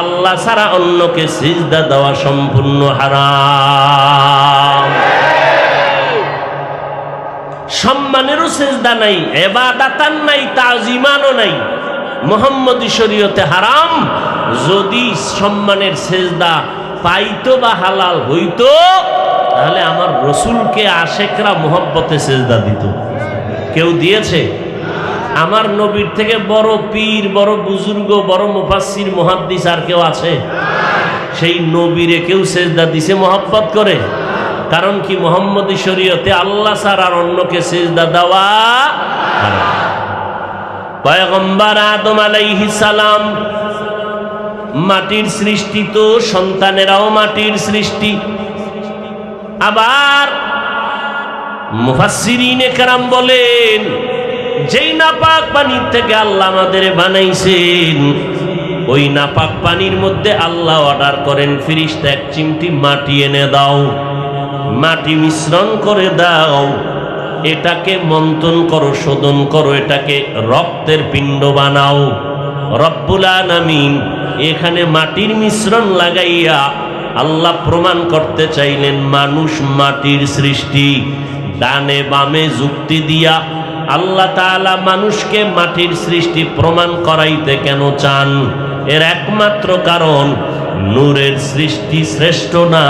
আল্লাহ ছাড়া অন্যকে সেজদা দেওয়া সম্পূর্ণ হারাম। সম্মানেরও সেজদা নাই, ইবাদাতান নাই, তাজিমানও নাই। মুহাম্মদী শরীয়তে হারাম। যদি সম্মানের সেজদা পাইতো বা হালাল হইতো, তাহলে আমার রসুলকে আশেকরা মোহব্বতে সেজদা দিত। কেউ দিয়েছে? আমার নবীর থেকে বড় পীর, বড় বুজুর্গ, বড় মুফাসসির, মুহাদ্দিস আর কেউ আছে? সেই নবীরে কেউ সেজদা দিছে মোহাব্বত করে? কারণ কি? মুহাম্মদী শরীয়তে আল্লাহ ছাড়া আর অন্যকে সেজদা দেওয়া হারাম। পয়গম্বর আদম আলাইহিস সালাম মাটির সৃষ্টি, তো সন্তানেরাও মাটির সৃষ্টি। আবার মুফাসসিরিনে কেরাম বলেন, যেই নাপাক পানির থেকে আল্লাহ আমাদের বানাইছেন, ওই নাপাক পানির মধ্যে আল্লাহ অর্ডার করেন, ফেরেশতা এক চিমটি মাটি এনে দাও, মাটি মিশ্রণ করে দাও, এটাকে মন্থন করো, শোধন করো, এটাকে রক্তের পিণ্ড বানাও। রব্বুল আলামিন এখানে মাটির মিশ্রণ লাগাইয়া আল্লাহ প্রমাণ করতে চাইলেন মানুষ মাটির সৃষ্টি। ডানে বামে যুক্তি দিয়া আল্লাহ তাআলা মানুষকে মাটির সৃষ্টি প্রমাণ করাইতে কেন চান? এর একমাত্র কারণ, নূরের সৃষ্টি শ্রেষ্ঠ না,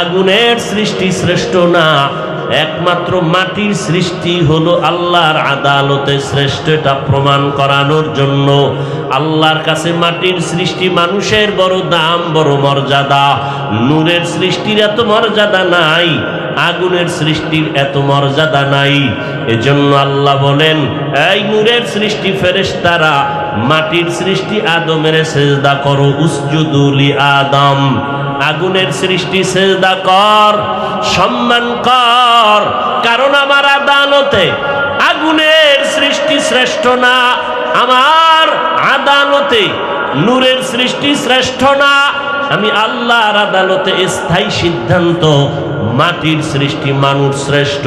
আগুনের সৃষ্টি শ্রেষ্ঠ না, একমাত্র মাটির সৃষ্টি হলো আল্লাহর আদালতে শ্রেষ্ঠ। এটা প্রমাণ করানোর জন্য আল্লাহর কাছে মাটির সৃষ্টি মানুষের বড় দাম, বড় মর্যাদা। নূরের সৃষ্টির এত মর্যাদা নাই, আগুনের সৃষ্টির এত মর্যাদা নাই। এজন্য আল্লাহ বলেন, এই নূরের সৃষ্টি ফেরেশতারা, মাটির সৃষ্টি আদমের সেজদা করো, উসজুদু লি আদম। আগুনের সৃষ্টি সেজদা কর, সম্মান কর, কারণ আমার আদালতে আগুনের সৃষ্টি শ্রেষ্ঠ না, আমার আদালতে নূরের সৃষ্টি শ্রেষ্ঠ না। আমি আল্লাহর আদালতে স্থায়ী সিদ্ধান্ত, মাটির সৃষ্টি মানুষ শ্রেষ্ঠ।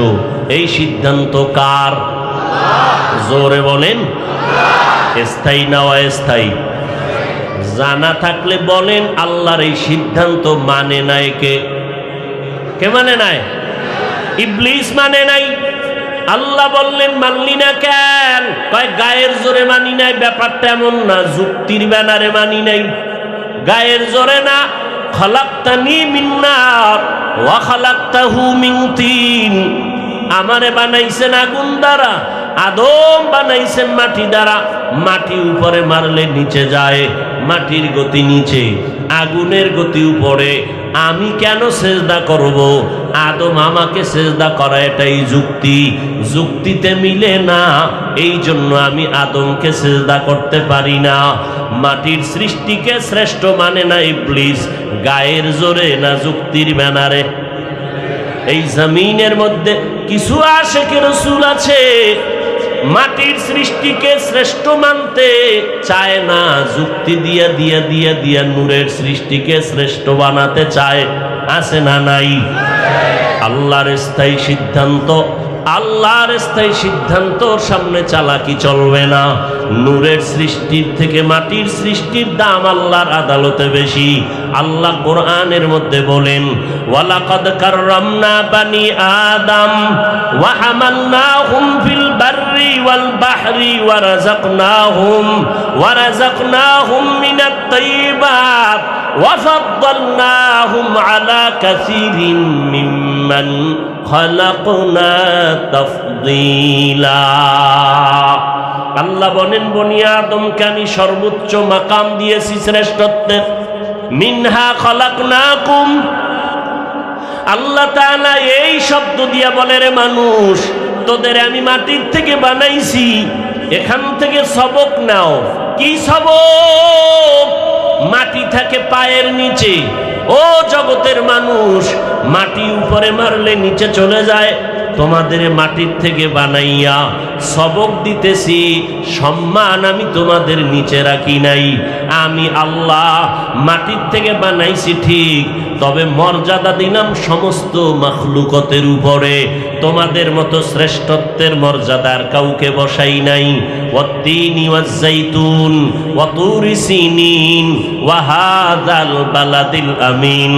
এই সিদ্ধান্ত কার? জোরে বলেন। স্থায়ী না অস্থায়ী? জানা থাকলে বলেন, আল্লাহর এই সিদ্ধান্ত মানে নাই কে? কে মানে নাই? ইবলিস মানে নাই। আল্লাহ বললেন, মানলি না কেন? কয় গায়ের জোরে মানি নাই। ব্যাপারটা এমন না, যুক্তির ব্যানারে মানি নাই, গায়ের জোরে না। খলাকতানি মিন নার ওয়া খলাকতাহু মিন তিন। আমারে বানাইছেন আগুন দ্বারা, আদম বানাইছেন মাটি দ্বারা। মাটি উপরে মারলে নিচে যায়, মাটির গতি নিচে, আগুনের গতি উপরে। আমি কেন সেজদা করব? আদম আমাকে সেজদা করা, এটাই যুক্তি। যুক্তিতে মিলে না, এই জন্য আমি আদমকে সেজদা করতে পারি না। মাটির সৃষ্টিকে শ্রেষ্ঠ মানে না ইবলিস, গায়ের জোরে না যুক্তির ব্যানারে। এই জমিনের মধ্যে কিছু আশিকে রাসূল আছে, মাটির সৃষ্টিকে শ্রেষ্ঠ মানতে চায় না, যুক্তি দিয়া দিয়া দিয়া দিয়া নূরের সৃষ্টিকে শ্রেষ্ঠ বানাতে চায়। আছে না নাই? আল্লাহর স্থায়ী সিদ্ধান্ত, আল্লাহর স্থায়ী সিদ্ধান্তর সামনে চালাকি চলবে না। নূরের সৃষ্টির থেকে মাটির সৃষ্টির দাম আল্লাহর আদালতে বেশি। আল্লাহ কোরআনের মধ্যে বলেন, ওয়ালাকাদ কাররামনা বানি আদম ওয়া হামালনাহুম ফিল বাররি ওয়াল বাহরি ওয়া রাযাকনাহুম মিনাত তাইয়্যিবাত ওয়া ফাদ্দালনাহুম আলা কাসীরিন মিম্মান খালাকনা তাফদীলা। আল্লাহ বলেন, বনি আদমকে আমি সর্বোচ্চ মাকাম দিয়েছি শ্রেষ্ঠত্বের। মিনহা খলাকনাকুম, আল্লাহ তাআলা এই শব্দ দিয়া বলে, রে মানুষ, তোদের আমি মাটির থেকে বানাইছি, এখান থেকে সবক নাও। কি সবক? মাটি থাকে পায়ের নিচে। ও জগতের মানুষ, মাটি উপরে মারলে নিচে চলে যায়। তোমাদের মাটির থেকে বানাইয়া সবক দিতেছি, সম্মান আমি তোমাদের নিচে রাখি নাই। আমি আল্লাহ মাটির থেকে বানাইছি ঠিক, তবে মর্যাদা দিলাম সমস্ত মাখলুকতের উপরে। তোমাদের মতো শ্রেষ্ঠত্বের মর্যাদার কাউকে বসাই নাই। ওয়াত্তিনি ওয়াজ্জাইতুন ওয়া তুরি সিনিন ওয়া হাযাল বালাদিল আমিন।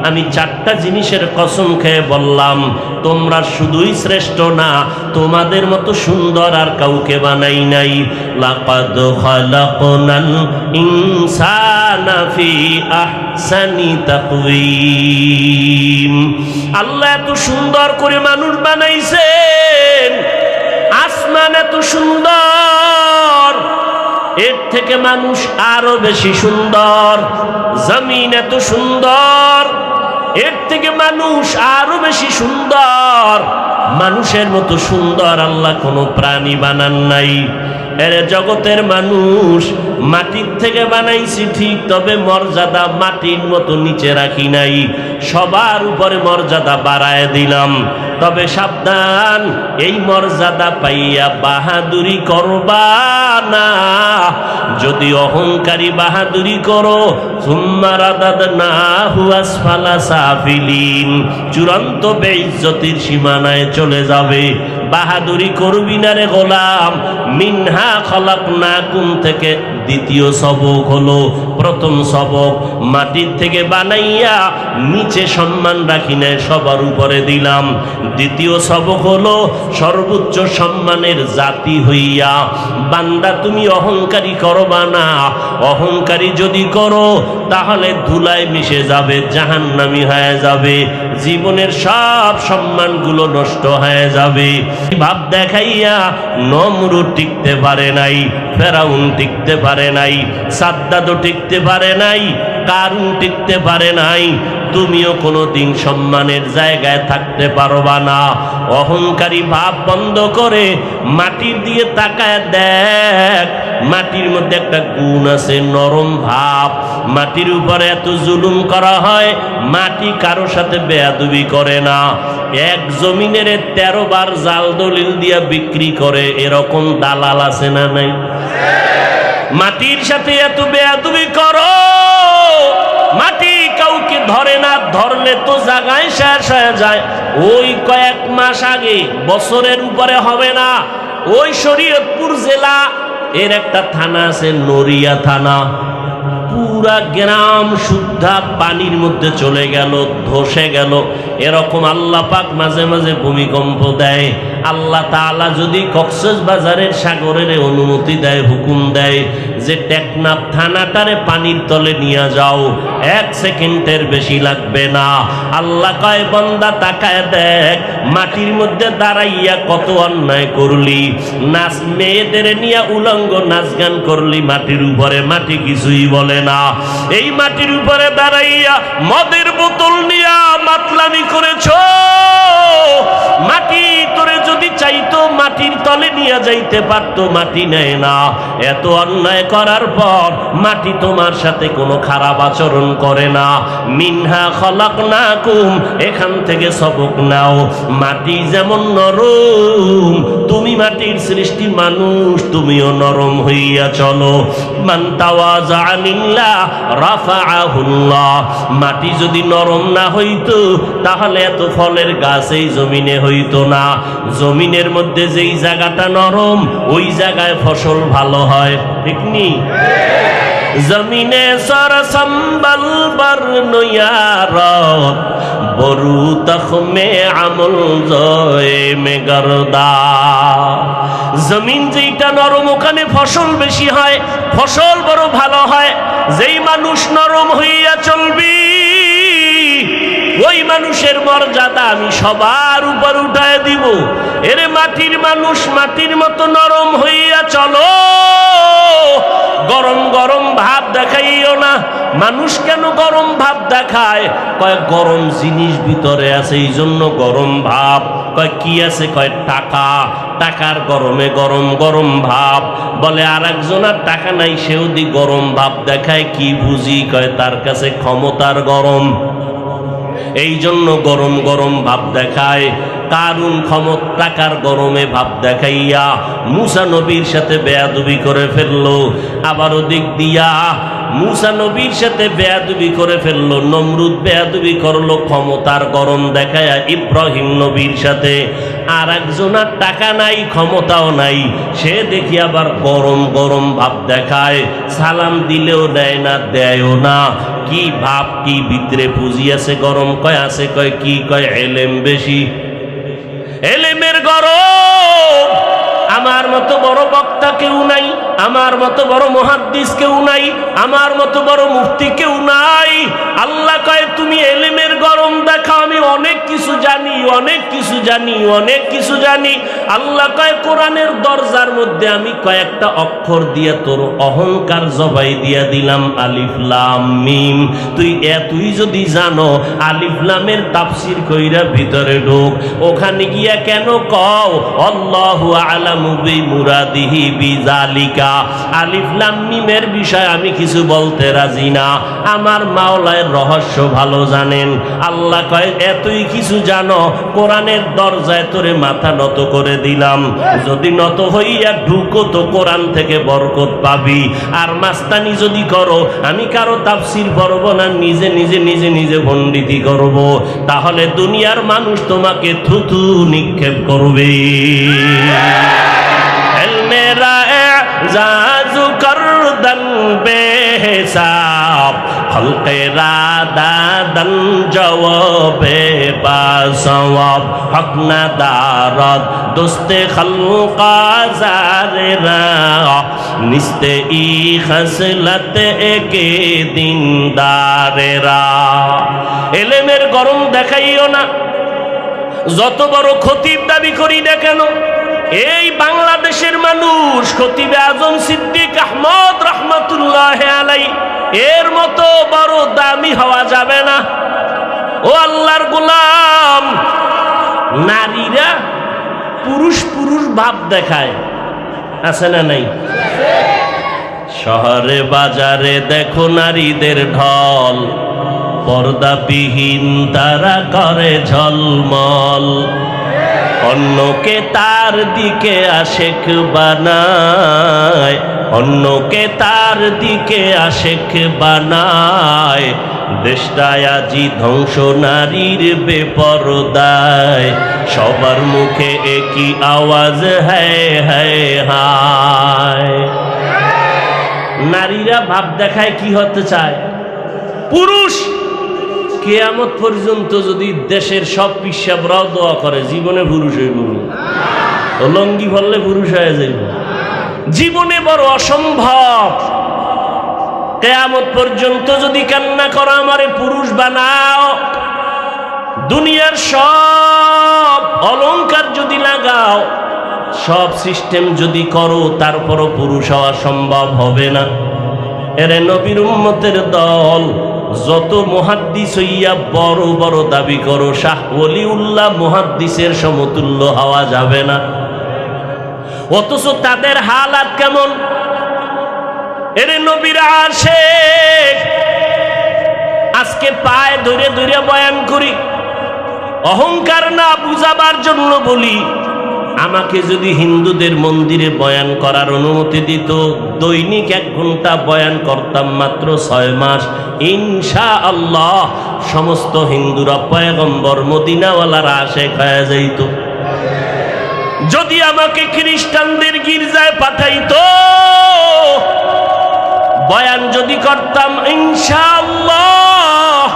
আমি চারটা জিনিসের কসম খেয়ে বললাম, তোমরা শুধুই শ্রেষ্ঠ না, তোমাদের মতো সুন্দর আর কাউকে বানাই নাই। লাকাদ খালাকনাল ইনসানা ফি আহসানি তাকওয়িম। আল্লাহ এত সুন্দর করে মানুষ বানাইছেন, আসমান এত সুন্দর, এর থেকে মানুষ আরো বেশি সুন্দর। জমিন এত সুন্দর, এর থেকে মানুষ আরো বেশি সুন্দর। মানুষের মতো সুন্দর আল্লাহ কোনো প্রাণী বানান নাই। এর জগতের মানুষ, মাটির থেকে বানাইছি ঠিক, তবে মর্যাদা মাটির মতো নিচে রাখি নাই। সবার উপরে মর্যাদা বাড়ায় দিলাম। তবে সাবধান, এই মর্যাদা পাইয়া বাহাদুরি করবা না। যদি অহংকারী বাহাদুরি করো, সুম্মা রাদাদনাহু আসফালা সাফিলিন, চূড়ান্ত বেইজ্জতির সীমানায় চলে যাবে। বাহাদুরি করবি না রে গোলাম। মিনহা খলাকনাকুম থেকে দ্বিতীয় সবক হলো, প্রথম সবক মাটির থেকে বানাইয়া নিচে সম্মান রাখি নাই, সবার উপরে দিলাম। দ্বিতীয় সবক হলো সর্বোচ্চ সম্মানের জাতি হইয়া বান্দা তুমি অহংকারী করবা না। অহংকারী যদি করো তাহলে ধুলায় মিশে যাবে, জাহান্নামী হয়ে যাবে, জীবনের সব সম্মানগুলো নষ্ট হয়ে যাবে। ভাব দেখাইয়া নমরুদ টিকতে পারে নাই, ফেরাউন টিকতে পারে নাই, সাদ্দাদও টিকতে পারে নাই, কারুন টিকতে পারে নাই। তুমিও কোনোদিন সম্মানের জায়গায় থাকতে পারবা না। অহংকারী ভাব বন্ধ করে মাটির দিয়ে তাকায় দেখ, মাটির মধ্যে একটা গুণ আছে, নরম ভাব। মাটির উপরে এত জুলুম করা হয়, মাটি কারো সাথে বেয়াদবি করে না। এক জমিনের 13 বার জাল দলিল দিয়া বিক্রি করে, এরকম দালাল আছে না নাই? মাটির সাথে এত বেয়াদবি করো, মাটি কাউকে ধরে না, ধরলে তো জায়গায় শেষ হয়ে যায়। ওই কয়েক মাস আগে, বছরের উপরে হবে না, ওই শরীয়তপুর জেলা এর একটা থানা আছে, নড়িয়া থানা, পুরা গ্রাম শুদ্ধা পানির মধ্যে চলে গেল, ধসে গেল। এরকম আল্লাহ পাক মাঝে মাঝে ভূমিকম্প দেয়। আল্লাহ তাআলা যদি কক্সবাজারের সাগরের অনুমতি দেয়, হুকুম দেয় যে টেকনাফ থানাটারে পানির তলে নিয়ে যাও, 1 সেকেন্ডের বেশি লাগবে না। আল্লাহ কয়, বান্দা তাকায় দেখ, মাটির মধ্যে দাঁড়াইয়া কত অন্যায় করলি, নাচ মেয়েদের নিয়ে উলঙ্গ নাচ গান করলি মাটির উপরে, মাটি কিছুই বলে না। এই মাটির উপরে দাঁড়াইয়া মদের বোতল নিয়া মাতলামি করেছ, মাটি তোরে যদি চাইতো মাটির তলে নিয়ে যাইতে পারতো, মাটি নেয় না। এত অন্যায় করার পর মাটি তোমার সাথে কোনো খারাপ আচরণ করে না। মিনহা খলাকনাকুম, এখান থেকে সবক নাও। মাটি যেমন নরম, তুমি মাটির সৃষ্টি মানুষ, তুমিও নরম হইয়া চলো। মান তাওয়াজা লিল্লাহ রাফাআহুল্লাহ। মাটি যদি নরম না হইতো তাহলে এত ফলের গাছ এই জমিনে হইতো না। জমিনের মধ্যে যেই জায়গাটা নরম, ওই জায়গায় ফসল ভালো হয়, ঠিক নি? জমিনে সর সম্বল বর নয়ারত, বরু তখমে আমল জয়ে মে গরদা। জমিন যেইটা নরম, ওখানে ফসল বেশি হয়, ফসল বড় ভালো হয়। যেই মানুষ নরম হইয়া চলবি, ওই মানুষের মর্যাদা আমি সবার উপর উঠায় দিব। এরে মাটির মানুষ, মাটির মতো নরম হইয়া চলো। গরম গরম ভাব দেখাইও না। মানুষ কেন গরম ভাব দেখায়? কয় গরম জিনিস ভিতরে আছে, এই জন্য গরম ভাব। কয় কি আছে? কয় টাকা। টাকার গরমে গরম গরম ভাব। বলে আর একজনের টাকা নাই, সেও দি গরম ভাব দেখায়। কি বুঝি? কয় তার কাছে ক্ষমতার গরম, এই জন্য গরম গরম ভাব দেখায়। কারুন টাকার গরমে ভাব দেখাইয়া মুসা নবীর সাথে বেয়াদবি করে ফেললো। আবারও দিক দিয়া মুসা নবীর সাথে বেয়াদবি করে ফেললো। নমরুদ বেয়াদবি করলো ক্ষমতার গরম দেখায়া ইব্রাহিম নবীর সাথে। আর একজনের টাকা নাই, ক্ষমতাও নাই, সে দেখি আবার গরম গরম ভাব দেখায়। সালাম দিলেও দেয় না, দেয়ও না। কি ভাব, কি ভিতরে পুঁজি আছে গরম? কয় আছে। কয় কি? কয় এলেম বেশি, এলেমের গরম। আমার মতো বড় বক্তা কেউ নাই, আমার মতো বড় মুহাদ্দিস কেউ নাই, আমার মতো বড় মুফতি কেউ নাই। আল্লাহ কয় তুমি এলেমের গরম দেখাও, আমি অনেক কিছু জানি, অনেক কিছু জানি, অনেক কিছু জানি। আল্লাহ কয় কোরআনের দরজার মধ্যে আমি কয়েকটা অক্ষর দিয়ে তোর অহংকার জবাই দিয়া দিলাম, আলিফ লাম মিম। তুই যদি জানো আলিফ লামের তাফসীর কইরা ভিতরে ঢোক। ওখানে গিয়া কেন কও আল্লাহু আ'লামু বিমুরাদিহি বিযালিকা? আলিফ লাম মিমের বিষয় আমি কিছু বলতে রাজি না, আমার মাওলার রহস্য ভালো জানেন। আল্লাহ কয় এতই কিছু জানো, কোরআনের দরজায় তোরে মাথা নত করে দিলাম, যদি নত হইয়া ঢুকো তো কোরআন থেকে বরকত পাবি। আর মাস্তানি যদি করো, আমি কারো তাফসীর পড়ব না, নিজে নিজে নিজে নিজে পণ্ডিতি করব, তাহলে দুনিয়ার মানুষ তোমাকে থুথু নিক্ষেপ করবে। মেরা জাজু করদন বেহিসাব খলকেরা দাদন জওয়াবে বাসওয়াব হক না দারদ দোস্তে খলকা জারেরা নিস্তে ই খসলত একে দিনদারেরা। এলেমের গরম দেখাইও না। যত বড় খতিব দাবি করি না কেন, এই বাংলাদেশের মানুষ খতিবে আজম সিদ্দিক আহমদ রহমতুল্লাহ আলাইহি এর মতো বড় দামি হওয়া যাবে না। ও আল্লাহর গোলাম, নারীরা পুরুষ পুরুষ ভাব দেখায়, আছে না নাই? শহরে বাজারে দেখো নারীদের ঢল, পর্দাবিহীন তারা করে ঝলমল। অন্যকে তার দিকে আশেক বানায়, অন্যকে তার দিকে আশেক বানায়। দেশটায় আজি ধ্বংস নারীর বেপরদায়, সবার মুখে একই আওয়াজ হ্যায় হ্যায় হায়। নারীরা ভাব দেখায় কি হতে চায়? পুরুষ। কিয়ামত পর্যন্ত যদি দেশের সব পিসাবরাও দোয়া করে জীবনে পুরুষ হইব, লঙ্গি ফললে পুরুষ হয়ে যাইব, জীবনে বড় অসম্ভব। কিয়ামত পর্যন্ত যদি কান্না করো আমারে পুরুষ বানাও, দুনিয়ার সব অলংকার যদি লাগাও, সব সিস্টেম যদি করো, তারপরও পুরুষ হওয়া সম্ভব হবে না। এরে নবীর উম্মতের দল, যত মুহাদ্দিস হইয়া বড় বড় দাবি করো, শাহ ওলিউল্লাহ মুহাদ্দিসের সমতুল্য হওয়া যাবে না। অথচ তাদের হালাত কেমন? এরে নবীর আশিক, আজকে পায়ে ধরে ধরে বয়ান করি, অহংকার না বুঝাবার জন্য বলি। আমাকে যদি হিন্দুদের মন্দিরে বয়ান করার অনুমতি দিত, দৈনিক 1 ঘন্টা বয়ান করতাম মাত্র 6 মাস, ইনশাআল্লাহ সমস্ত হিন্দুরা পয়গম্বর মদিনাওয়ালার আশিক হয়ে যাইত। যদি আমাকে খ্রিস্টানদের গির্জায় পাঠাইতো, বয়ান যদি করতাম, ইনশাআল্লাহ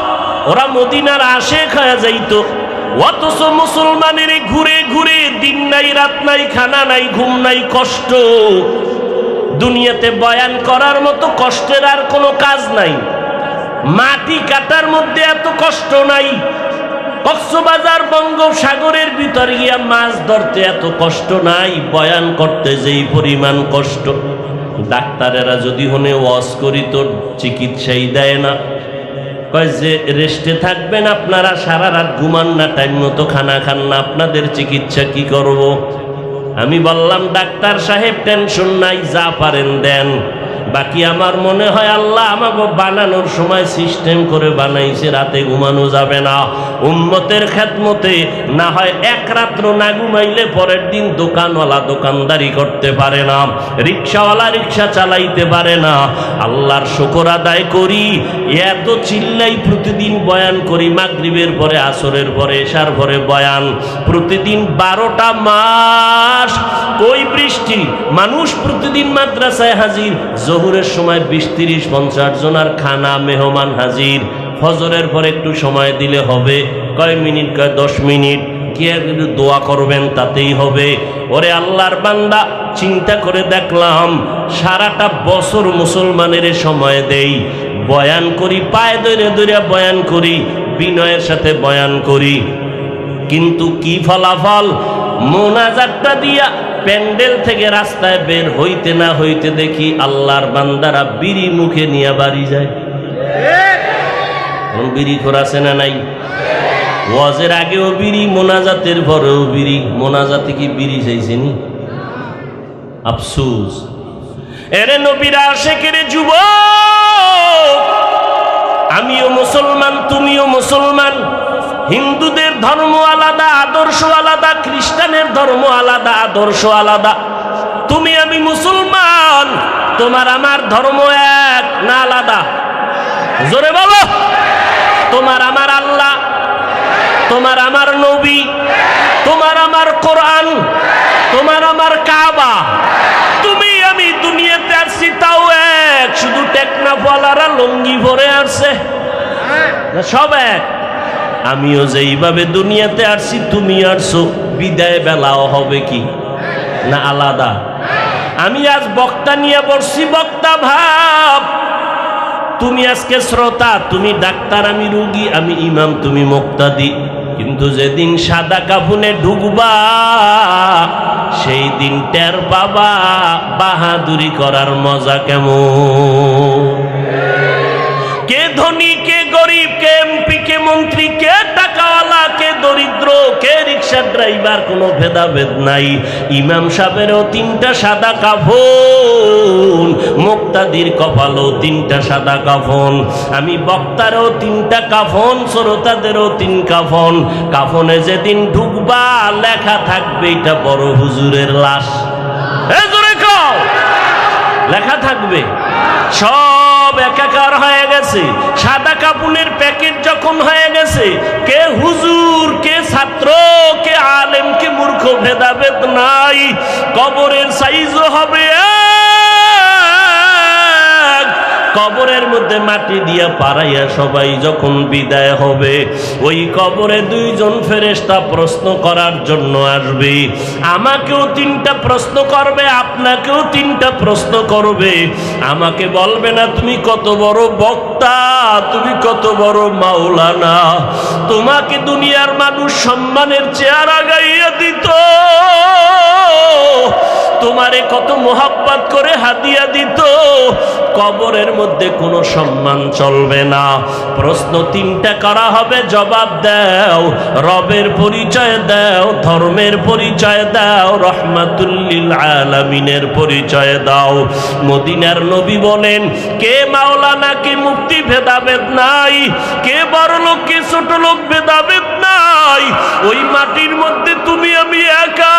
ওরা মদিনার আশিক হয়ে যাইত। অথচ মুসলমানের ঘুরে ঘুরে দিন নাই রাত নাই, খানা নাই ঘুম নাই, কষ্ট। দুনিয়াতে বয়ান করার মতো কষ্টের আর কোনো কাজ নাই। মাটি কাটার মধ্যে এত কষ্ট নাই। কক্সবাজার বঙ্গোপসাগরের ভিতর গিয়া মাছ ধরতে এত কষ্ট নাই, বয়ান করতে যেই পরিমাণ কষ্ট। ডাক্তারেরা যদি হনে ওয়াজ করি তো চিকিৎসাই দেয় না, কয় যে রেস্টে থাকবেন আপনারা, সারা রাত ঘুমান না, টাইম মতো খানা খান না, আপনাদের চিকিৎসা কি করব? আমি বললাম ডাক্তার সাহেব টেনশন নাই, যা পারেন দেন, বাকি আমার মনে হয় আল্লাহ আমাকে বানানোর সময় সিস্টেম করে বানাইছে, রাতে ঘুমানো যাবে না, উম্মতের খেদমতে না হয় এক রাত্র না ঘুমাইলে পরের দিন দোকানওয়ালা দোকানদারি করতে পারে না, রিক্সাওয়ালা রিক্সা চালাইতে পারে না। আল্লাহর শুকর আদায় করি, এত চিল্লাই প্রতিদিন বয়ান করি, মাগরিবের পরে, আসরের পরে, এশার পরে বয়ান, প্রতিদিন 12টা মাস কই বৃষ্টি, মানুষ প্রতিদিন মাদ্রাসায় হাজির, জোহরের সময় 20-30-50 জনের খানা মেহমান হাজির, ফজরের পর একটু সময় দিলে হবে, কয় মিনিট, কয় 10 মিনিট, কি একটু দোয়া করবেন তাতেই হবে। ওরে আল্লাহর বান্দা, চিন্তা করে দেখলাম সারাটা বছর মুসলমানের সময় দেই, বয়ান করি, পায়ে ধরে ধরে বয়ান করি, বিনয়ের সাথে বয়ান করি, কিন্তু কি ফলাফল? মোনাজাতটা দিয়া প্যান্ডেল থেকে রাস্তায় বের হইতে না হইতে দেখি আল্লাহর বান্দারা বিড়ি মুখে নিয়ে বাড়ি যায়। বিড়ি খোরাছে না নাই? ওয়াজের আগেও বিড়ি, মোনাজাতের পরেও বিড়ি। মোনাজাতে কি বিড়ি চাইছেনি? আফসোস। এরে নবীর আশিকের যুবক, আমিও মুসলমান, তুমিও মুসলমান, হিন্দুদের ধর্ম আলাদা, আদর্শ আলাদা, খ্রিস্টানের ধর্ম আলাদা, আদর্শ আলাদা। তুমি আমি মুসলমান, তোমার আমার ধর্ম এক না আলাদা? জোরে বলো। তোমার আমার আল্লাহ, তোমার আমার নবী, তোমার আমার কোরআন, তোমার আমার কাবা। তুমি আমি দুনিয়াতে আসছি তাও এক, শুধু টেকনাফওয়ালারা লুঙ্গি পরে আসছে, সব এক। আমিও যেইভাবে দুনিয়াতে আসছি তুমি আসছো, বিদায় বেলাও হবে কি না আলাদা? আমি আজ বক্তা নিয়ে বসছি, বক্তা ভাব, তুমি আজকে শ্রোতা, তুমি ডাক্তার, আমি রুগী, আমি ইমাম, তুমি মুক্তাদি। কিন্তু যেদিন সাদা কাফনে ঢুকবা সেই দিন টের পাবা বাহাদুরি করার মজা কেমন। কে ধনী, কে গরিব, কে এমপি, কে মন্ত্রী, কে টাকাওয়ালা, কে দরিদ্র, কে রিক্সা ড্রাইভার, কোনো ভেদাভেদ নাই। ইমাম সাহেবেরও 3টা সাদা কাফন, মুক্তাদির কপালও 3টা সাদা কাফন, আমি বক্তারও 3টা কাফন, শ্রোতাদেরও 3 কাফন। কাফনে যেদিন ঢুকবা লেখা থাকবে এটা বড় হুজুরের লাশ। লেখা থাকবে, সব একাকার হয়ে গেছে। সাদা কাপুনের প্যাকেট যখন হয়ে গেছে, কে হুজুর, কে ছাত্র, কে আলেম, কে মূর্খ ভেদাভেদ নাই। কবরের সাইজও হবে এক। কবরের মধ্যে মাটি দিয়া পাড়াইয়া সবাই যখন বিদায় হবে, ওই কবরে 2 জন ফেরেশতা প্রশ্ন করার জন্য আসবে। আমাকেও 3টা প্রশ্ন করবে, আপনাকেও 3টা প্রশ্ন করবে। আমাকে বলবে না তুমি কত বড় বক্তা, তুমি কত বড় মাওলানা। তোমাকে দুনিয়ার মানুষ সম্মানের চেয়ার আগাইয়া দিত, তোমারে কত মোহাব্বত করে হাদিয়া দিত। কবরের মধ্যে কোনো সম্মান চলবে না। প্রশ্ন 3টা করা হবে, জবাব দাও। রবের পরিচয় দাও, ধর্মের পরিচয় দাও, রহমাতুল লিল আলামিনের পরিচয় দাও। মদিনার নবী বলেন, কে মাওলানা, কে মুফতি ভেদাভেদ নাই, কে বড় লোক, কে ছোট লোক ভেদাভেদ নাই। ওই মাটির মধ্যে তুমি আমি একা,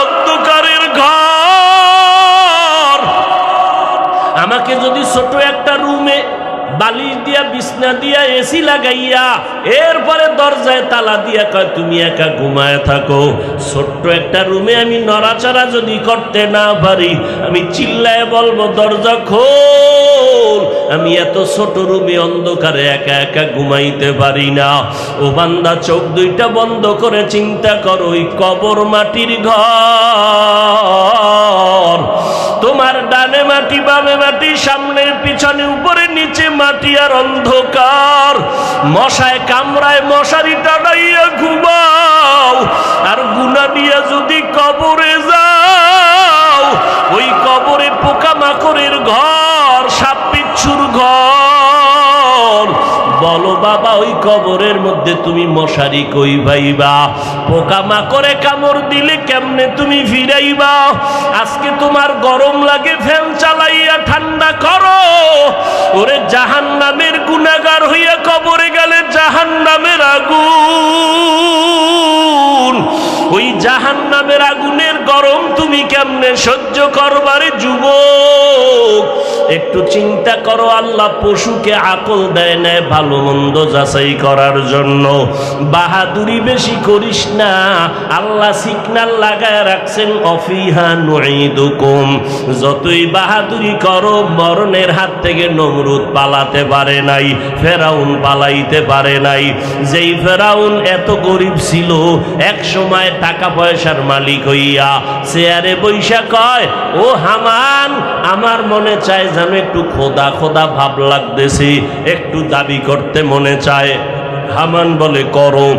অন্ধকারের ঘর। আমাকে যদি ছোট একটা রুমে বালিশ দিয়া, বিছনা দিয়া, এসি লাগাইয়া, এরপরে দরজায় তালা দিয়া কয় তুমি একা ঘুমায় থাকো, ছোট্ট একটা রুমে আমি নড়াচড়া যদি করতে না পারি, আমি চিল্লায় বলবো দরজা খোল। আমি এত ছোট রুমে অন্ধকারে একা একা ঘুমাইতে পারি না। ও বান্দা, চোখ 2টা বন্ধ করে চিন্তা করো, ওই কবর মাটির ঘর। তোমার ডানে মাটি, বামে মাটি, সামনে পিছনে, উপরে নিচে মাটি আর অন্ধকার। মশায় কামড়ায়, মশারি টানাইয়া ঘুমাও। আর গুনাহ নিয়ে যদি কবরে যাও, ওই কবরে পোকামাকড়ের ঘর, সাপ বিচ্ছুর ঘর। বলো বাবা, ওই কবরের মধ্যে তুমি মশারি কই পাইবা? পোকামাকড়ে কামড় দিলে কেমনে তুমি ফিরাইবা? আজকে তোমার গরম লাগে, ফ্যান চালাইয়া ঠান্ডা করো। ওরে জাহান্নামের গুনাহগার হইয়া কবরে গেলে জাহান্নামের আগুন, ওই জাহান্নামের আগুনের গরম তুমি কেমনে সহ্য করবারে যুবক? একটু চিন্তা করো। আল্লাহ পশুকে আকল দেয় না ভালো মন্দ যাচাই করার জন্য। বাহাদুরি বেশি করিস না। আল্লাহ সিগন্যাল লাগায় রাখছেন, অফিহা নুঈদুকুম। যতই বাহাদুরি করো, মরণের হাত থেকে নমরুদ পালাতে পারে নাই, ফেরাউন পালাইতে পারে নাই। যেই ফেরাউন এত গরিব ছিল, এক সময় টাকা পয়সার মালিক হইয়া চেয়ারে বৈশা কয়, ও হামান, আমার মনে চায় যেন একটু খোদা খোদা ভাব লাগতেছে, একটু দাবি করতে মনে চায়। হামান বলে করো।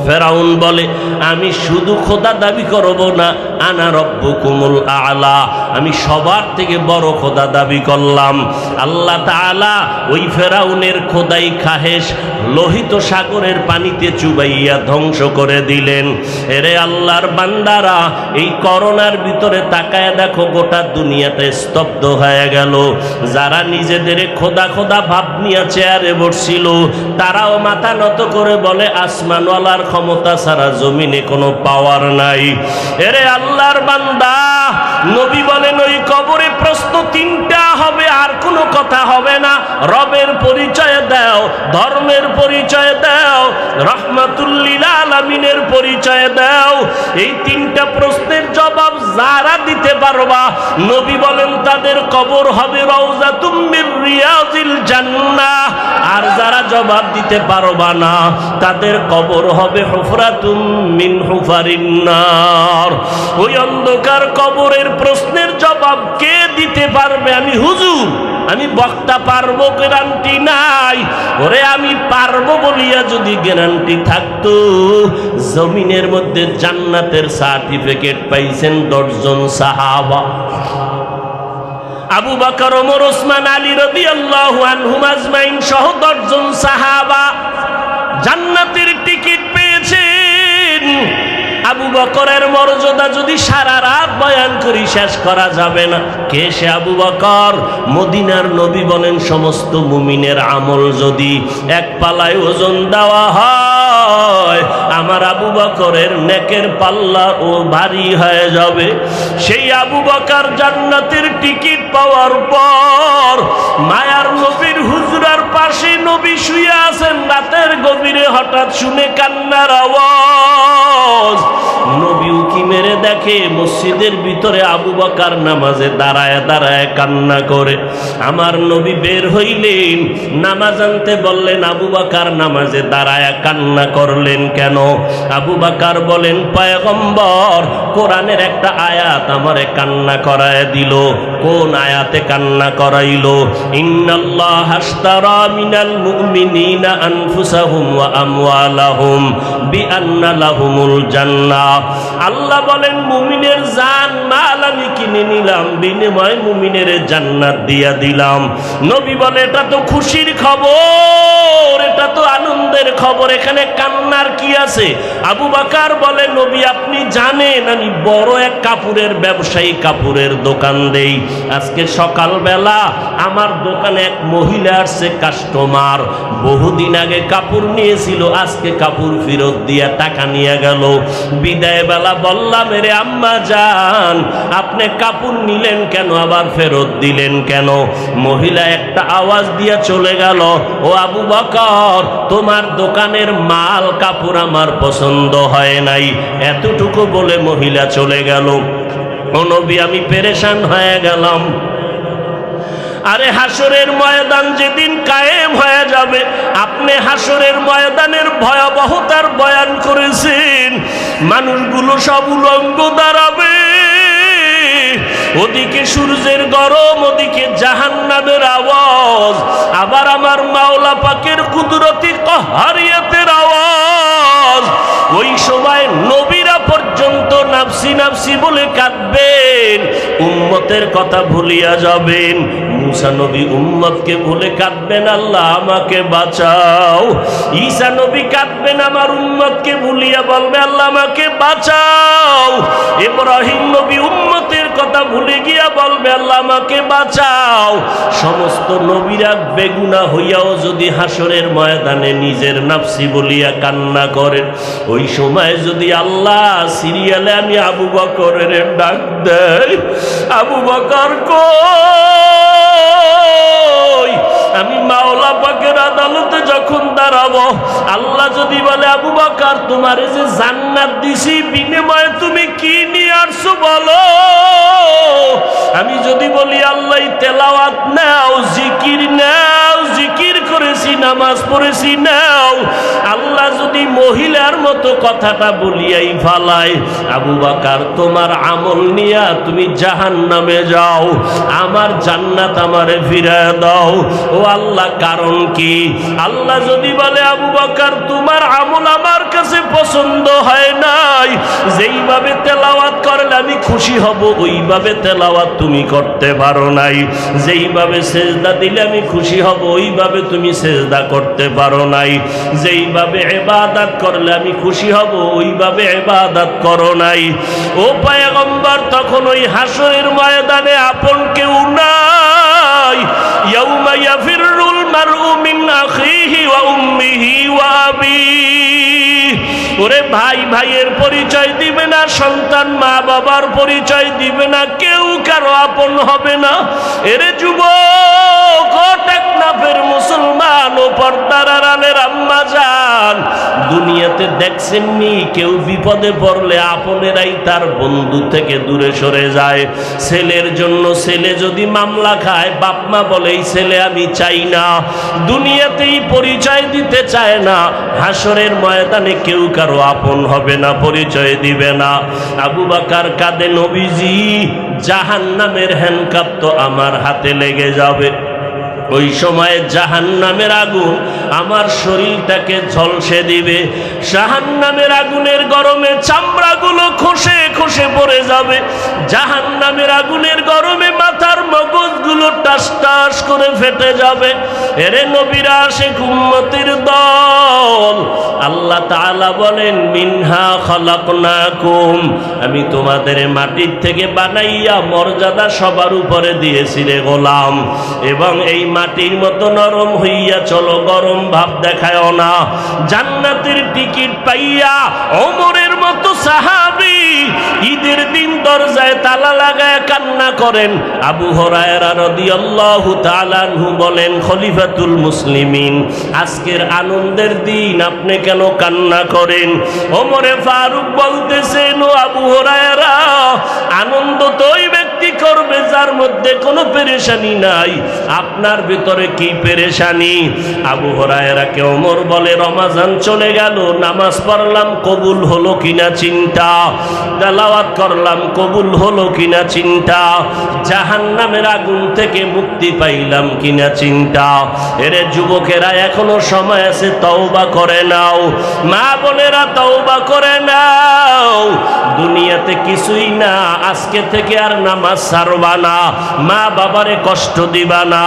ফেরাউন বলে, আমি শুধু খোদা দাবি করব না, আনা রব্বুকুমুল আলা, আমি সবার থেকে বড় খোদা দাবি করলাম। আল্লাহ তাআলা ওই ফেরাউনের খোদাই খাহেশ লোহিত সাগরের পানিতে চুবাইয়া ধ্বংস করে দিলেন। এরে আল্লাহর বান্দারা, এই করোনার ভিতরে তাকায় দেখো, গোটা দুনিয়াতে স্তব্ধ হয়ে গেল। যারা নিজেদের খোদা খোদা ভাব নিয়ে চেয়ারে বসছিল, তারাও মাথা নত করে বলে, আসমানওয়ালার ক্ষমতা ছাড়া জমিনে কোনো পাওয়ার নাই। এরে আল্লাহর বান্দা, নবী বলেন, ওই কবরে প্রশ্ন তিনটা হবে, আর কোনো কথা হবে না। রবের পরিচয় দাও, ধর্মের পরিচয় দাও, রহমাতুল লিল আলামিনের পরিচয় দাও। এই তিনটা প্রশ্নের জবাব যারা দিতে পারবা, নবী বলেন তাদের কবর হবে রাউযাতুম মির রিয়াজিল জান্নাহ। আর যারা জবাব দিতে পারবা না, তাদের কবর হবে হুফরাতুম মিন হুফারিন নার। ওই অন্ধকার কবরের প্রশ্নের জবাব কে দিতে পারবে? আমি হুজুর, আমি বক্তা পারবো, গ্যারান্টি নাই। ওরে আমি পারবো বলিয়া যদি গ্যারান্টি থাকতো, জমিনের মধ্যে জান্নাতের সার্টিফিকেট পাইছেন 10 জন সাহাবা। আবু বকর, ওমর, ওসমান, আলী রাদিয়াল্লাহু আনহুম আজমাইন সহ 10 জন সাহাবা জান্নাতের টিকিট পেয়েছেন। আবু বকরের মর্যাদা যদি সারা রাত বয়ান করি শেষ করা যাবে না। কে সে আবু বকর? মদিনার নবী বলেন, সমস্ত মুমিনের আমল যদি এক পাল্লায় ওজন দেওয়া হয়, আমার আবু বকরের নেকের পাল্লা ও ভারী হয়ে যাবে। সেই আবু বকর জান্নাতের টিকিট পাওয়ার পর মায়ার নবীর হুজরার পাশে নবী শুয়ে আছেন। রাতের গভীরে হঠাৎ শুনে কান্নার আওয়াজ। নবী উকি মেরে দেখে মসজিদের ভিতরে আবু বকর নামাজে দাঁড়ায় দাঁড়ায় কান্না করে। আমার নবী বের হইলেন, নামাজ আনতে বললেন, আবু বকর নামাজে দাঁড়ায় কান্না করলেন কেন? আবু বকর বলেন, পয়গম্বর, কোরআনের একটা আয়াত আমারে কান্না করায় দিল। কোন আয়াতে কান্না করাইলো? ইন্নাল্লাহা আশতারা মিনাল মুমিনিনা আনফুসাহুম ওয়া আমওয়ালাহুম বিআন্না লাহুমুল জান্নাহ। আল্লাহ বলেন, মুমিনের জান মাল আমি কিনে নিলাম, বিনিময়ে মুমিনের জান্নাত দিয়া দিলাম। নবী বলে, এটা তো খুশির খবর, এটা তো আনন্দের খবর, এখানে কান্নার কি আছে? আবু বকর বলে, নবী আপনি জানেন আমি বড় এক কাপড়ের ব্যবসায়ী, কাপড়ের দোকান দেই। আজকে সকালবেলা আমার দোকানে এক মহিলা আসছে, কাস্টমার, বহুদিন আগে কাপড় নিয়েছিল, আজকে কাপড় ফেরত দিয়া টাকা নিয়ে গেল। বিদায় বেলা বললাম, রে আম্মা জান, আপনি কাপড় নিলেন কেন, আবার ফেরত দিলেন কেন? মহিলা একটা আওয়াজ দিয়া চলে গেল, ও আবু বকর, তোমার দোকানের মাল কাপড় আমার পছন্দ হয় নাই। এতটুকু বলে মহিলা চলে গেল। ও নবী, আমি পেরেশান হয়ে গেলাম। আরে হাসরের ময়দান যেদিন কায়েম হয়ে যাবে, আপনি হাসরের ময়দানের ভয়াবহতার বয়ান করেছেন। মানুষগুলো সব উলঙ্গ দাঁড়াবে, ওদিকে সূর্যের গরম, ওদিকে জাহান্নামের আওয়াজ, আবার আমার মাওলা পাকের কুদরতি কাহারিয়াতের আওয়াজ। ওই সময় নবীরা পর্যন্ত নাফসি নাফসি বলে কাঁদবেন, উম্মতের কথা ভুলিয়া যাবেন। মুসা নবী উম্মতকে ভুলে কাঁদবেন, আল্লাহ আমাকে বাঁচাও। ঈসা নবী কাঁদবেন, আমার উম্মতকে ভুলিয়া বলবে, আল্লাহ আমাকে বাঁচাও। ইব্রাহিম নবী উম্মতের কথা ভুলে গিয়া বলবে, আল্লাহ আমাকে বাঁচাও। সমস্ত নবীরা বেগুনাহ হইয়াও যদি হাসরের ময়দানে নিজের নাফসি বলিয়া কান্না করেন, ওই সময় যদি আল্লাহ সিরিয়ালে আমি আবু বকরের ডাক দেয়, আবু বকর কই, আমি মাওলা পাকের আদালতে যখন দাঁড়াবো, আল্লাহ যদি বলে আবু বকর তোমার যে জান্নাত দিছি বিনিময়ে তুমি কি নিয়ে আসছো বলো, আমি যদি বলি আল্লাহ তেলাওয়াত নাও, জিকির নাও, জিকির করেছি, নামাজ পড়েছি নাও, আল্লাহ যদি মহিলার মতো কথাটা বলিয়াই ফালায়, আবু বকর তোমার আমল নিয়া তুমি জাহান্নামে যাও, আমার জান্নাত আমারে ফিরায় দাও। ও আল্লাহ কারণ কি? আল্লাহ যদি বলে আবু বকর তোমার আমল আমার কাছে পছন্দ হয় নাই, যেইভাবে তেলাওয়াত করলে আমি খুশি হব ওইভাবে তেলাওয়াত তুমি করতে পারো নাই, যেইভাবে সেজদা দিলে আমি খুশি হব ওইভাবে তুমি সেজদা করতে পারো নাই, যেইভাবে ইবাদত করলে আমি খুশি হব ওইভাবে ইবাদত করো নাই। ও পয়গম্বর তখন ওই হাসরের ময়দানে আপন কেউ নাই। ইয়াউমা ইয়াফিরুল মারউ মিন আখিহি ওয়া উম্মিহি ওয়া আবিহি। ওরে ভাই ভাইয়ের পরিচয় দিবে না, সন্তান মা বাবার পরিচয় দিবে না, কেউ কারো আপন হবে না। এরে যুবক, ও টেকনাফের মুসলমান, ও পর্দার আড়ালের আম্মা জান, দুনিয়াতে দেখছেননি কেউ বিপদে পড়লে আপনেরাই তার বন্ধু থেকে দূরে সরে যায়। ছেলের জন্য ছেলে যদি মামলা খায়, বাপ মা বলে এই ছেলে আমি চাই না, দুনিয়াতেই পরিচয় দিতে চায় না, হাসরের ময়দানে কেউ কারো আপন হবে না, পরিচয় দিবে না। আবু বকর কাঁদে, নবীজি জাহান্নামের হ্যান্ডকাপ তো আমার হাতে লেগে যাবে। ওই সময় জাহান্নামের আগুন আমার শরীরটাকে ঝলসে দিবে, জাহান্নামের আগুনের গরমে চামড়াগুলো খসে খসে পড়ে যাবে, জাহান্নামের আগুনের গরমে মাথার মগজগুলো টাস টাস করে ফেটে যাবে। এরে নবীরা আশিক উম্মতের দল, আল্লাহ তাআলা বলেন মিনহা খালাকনাকুম, আমি তোমাদের মাটির থেকে বানাইয়া মর্যাদা সবার উপরে দিয়েছি রে গোলাম, এবং এই মাটির মতো নরম হইয়া চলো, গরম ভাব দেখায় না। জান্নাতের টিকিট পাইয়া ওমরের মতো সাহাবী ঈদের দিন দরজায় তালা লাগায় কান্না করেন। আবু হুরায়রা রাদিয়াল্লাহু তাআলা আনহু বলেন, খলিফাতুল মুসলিমিন আজকের আনন্দের দিন আপনি কেন কান্না করেন? ওমরে ফারুক বলতেছেন, ও আবু হুরায়রা, আনন্দ তো ওই ব্যক্তি করবে যার মধ্যে কোনো পেরেশানি নাই, আপনার ভিতরে কি পেরেশানি? আবু হুরায়রাকে ওমর বলে, রমাজান চলে গেল, নামাজ পড়লাম কবুল হলো কিনা চিন্তা, তেলাওয়াত করলাম কবুল হলো কিনা চিন্তা, জাহান্নামের আগুন থেকে মুক্তি পাইলাম কিনা চিন্তা। এরে যুবকেরা এখনো সময় আছে, তওবা করে নাও, মা বোনেরা তওবা করে নাও। দুনিয়াতে কিছুই না, আজকে থেকে আর নামাজ ছাড়বা না, মা বাবারে কষ্ট দিবা না,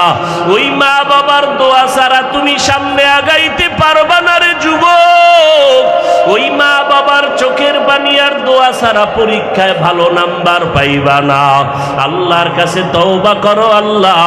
ওই মা বাবার দোয়া ছাড়া তুমি সামনে আগাইতে পারবা না রে যুবক। ওই মা বাবার চোখের পানি আর দোয়া ছাড়া পরীক্ষায় ভালো নাম্বার পাইবা না। আল্লাহর কাছে তওবা করো, আল্লাহ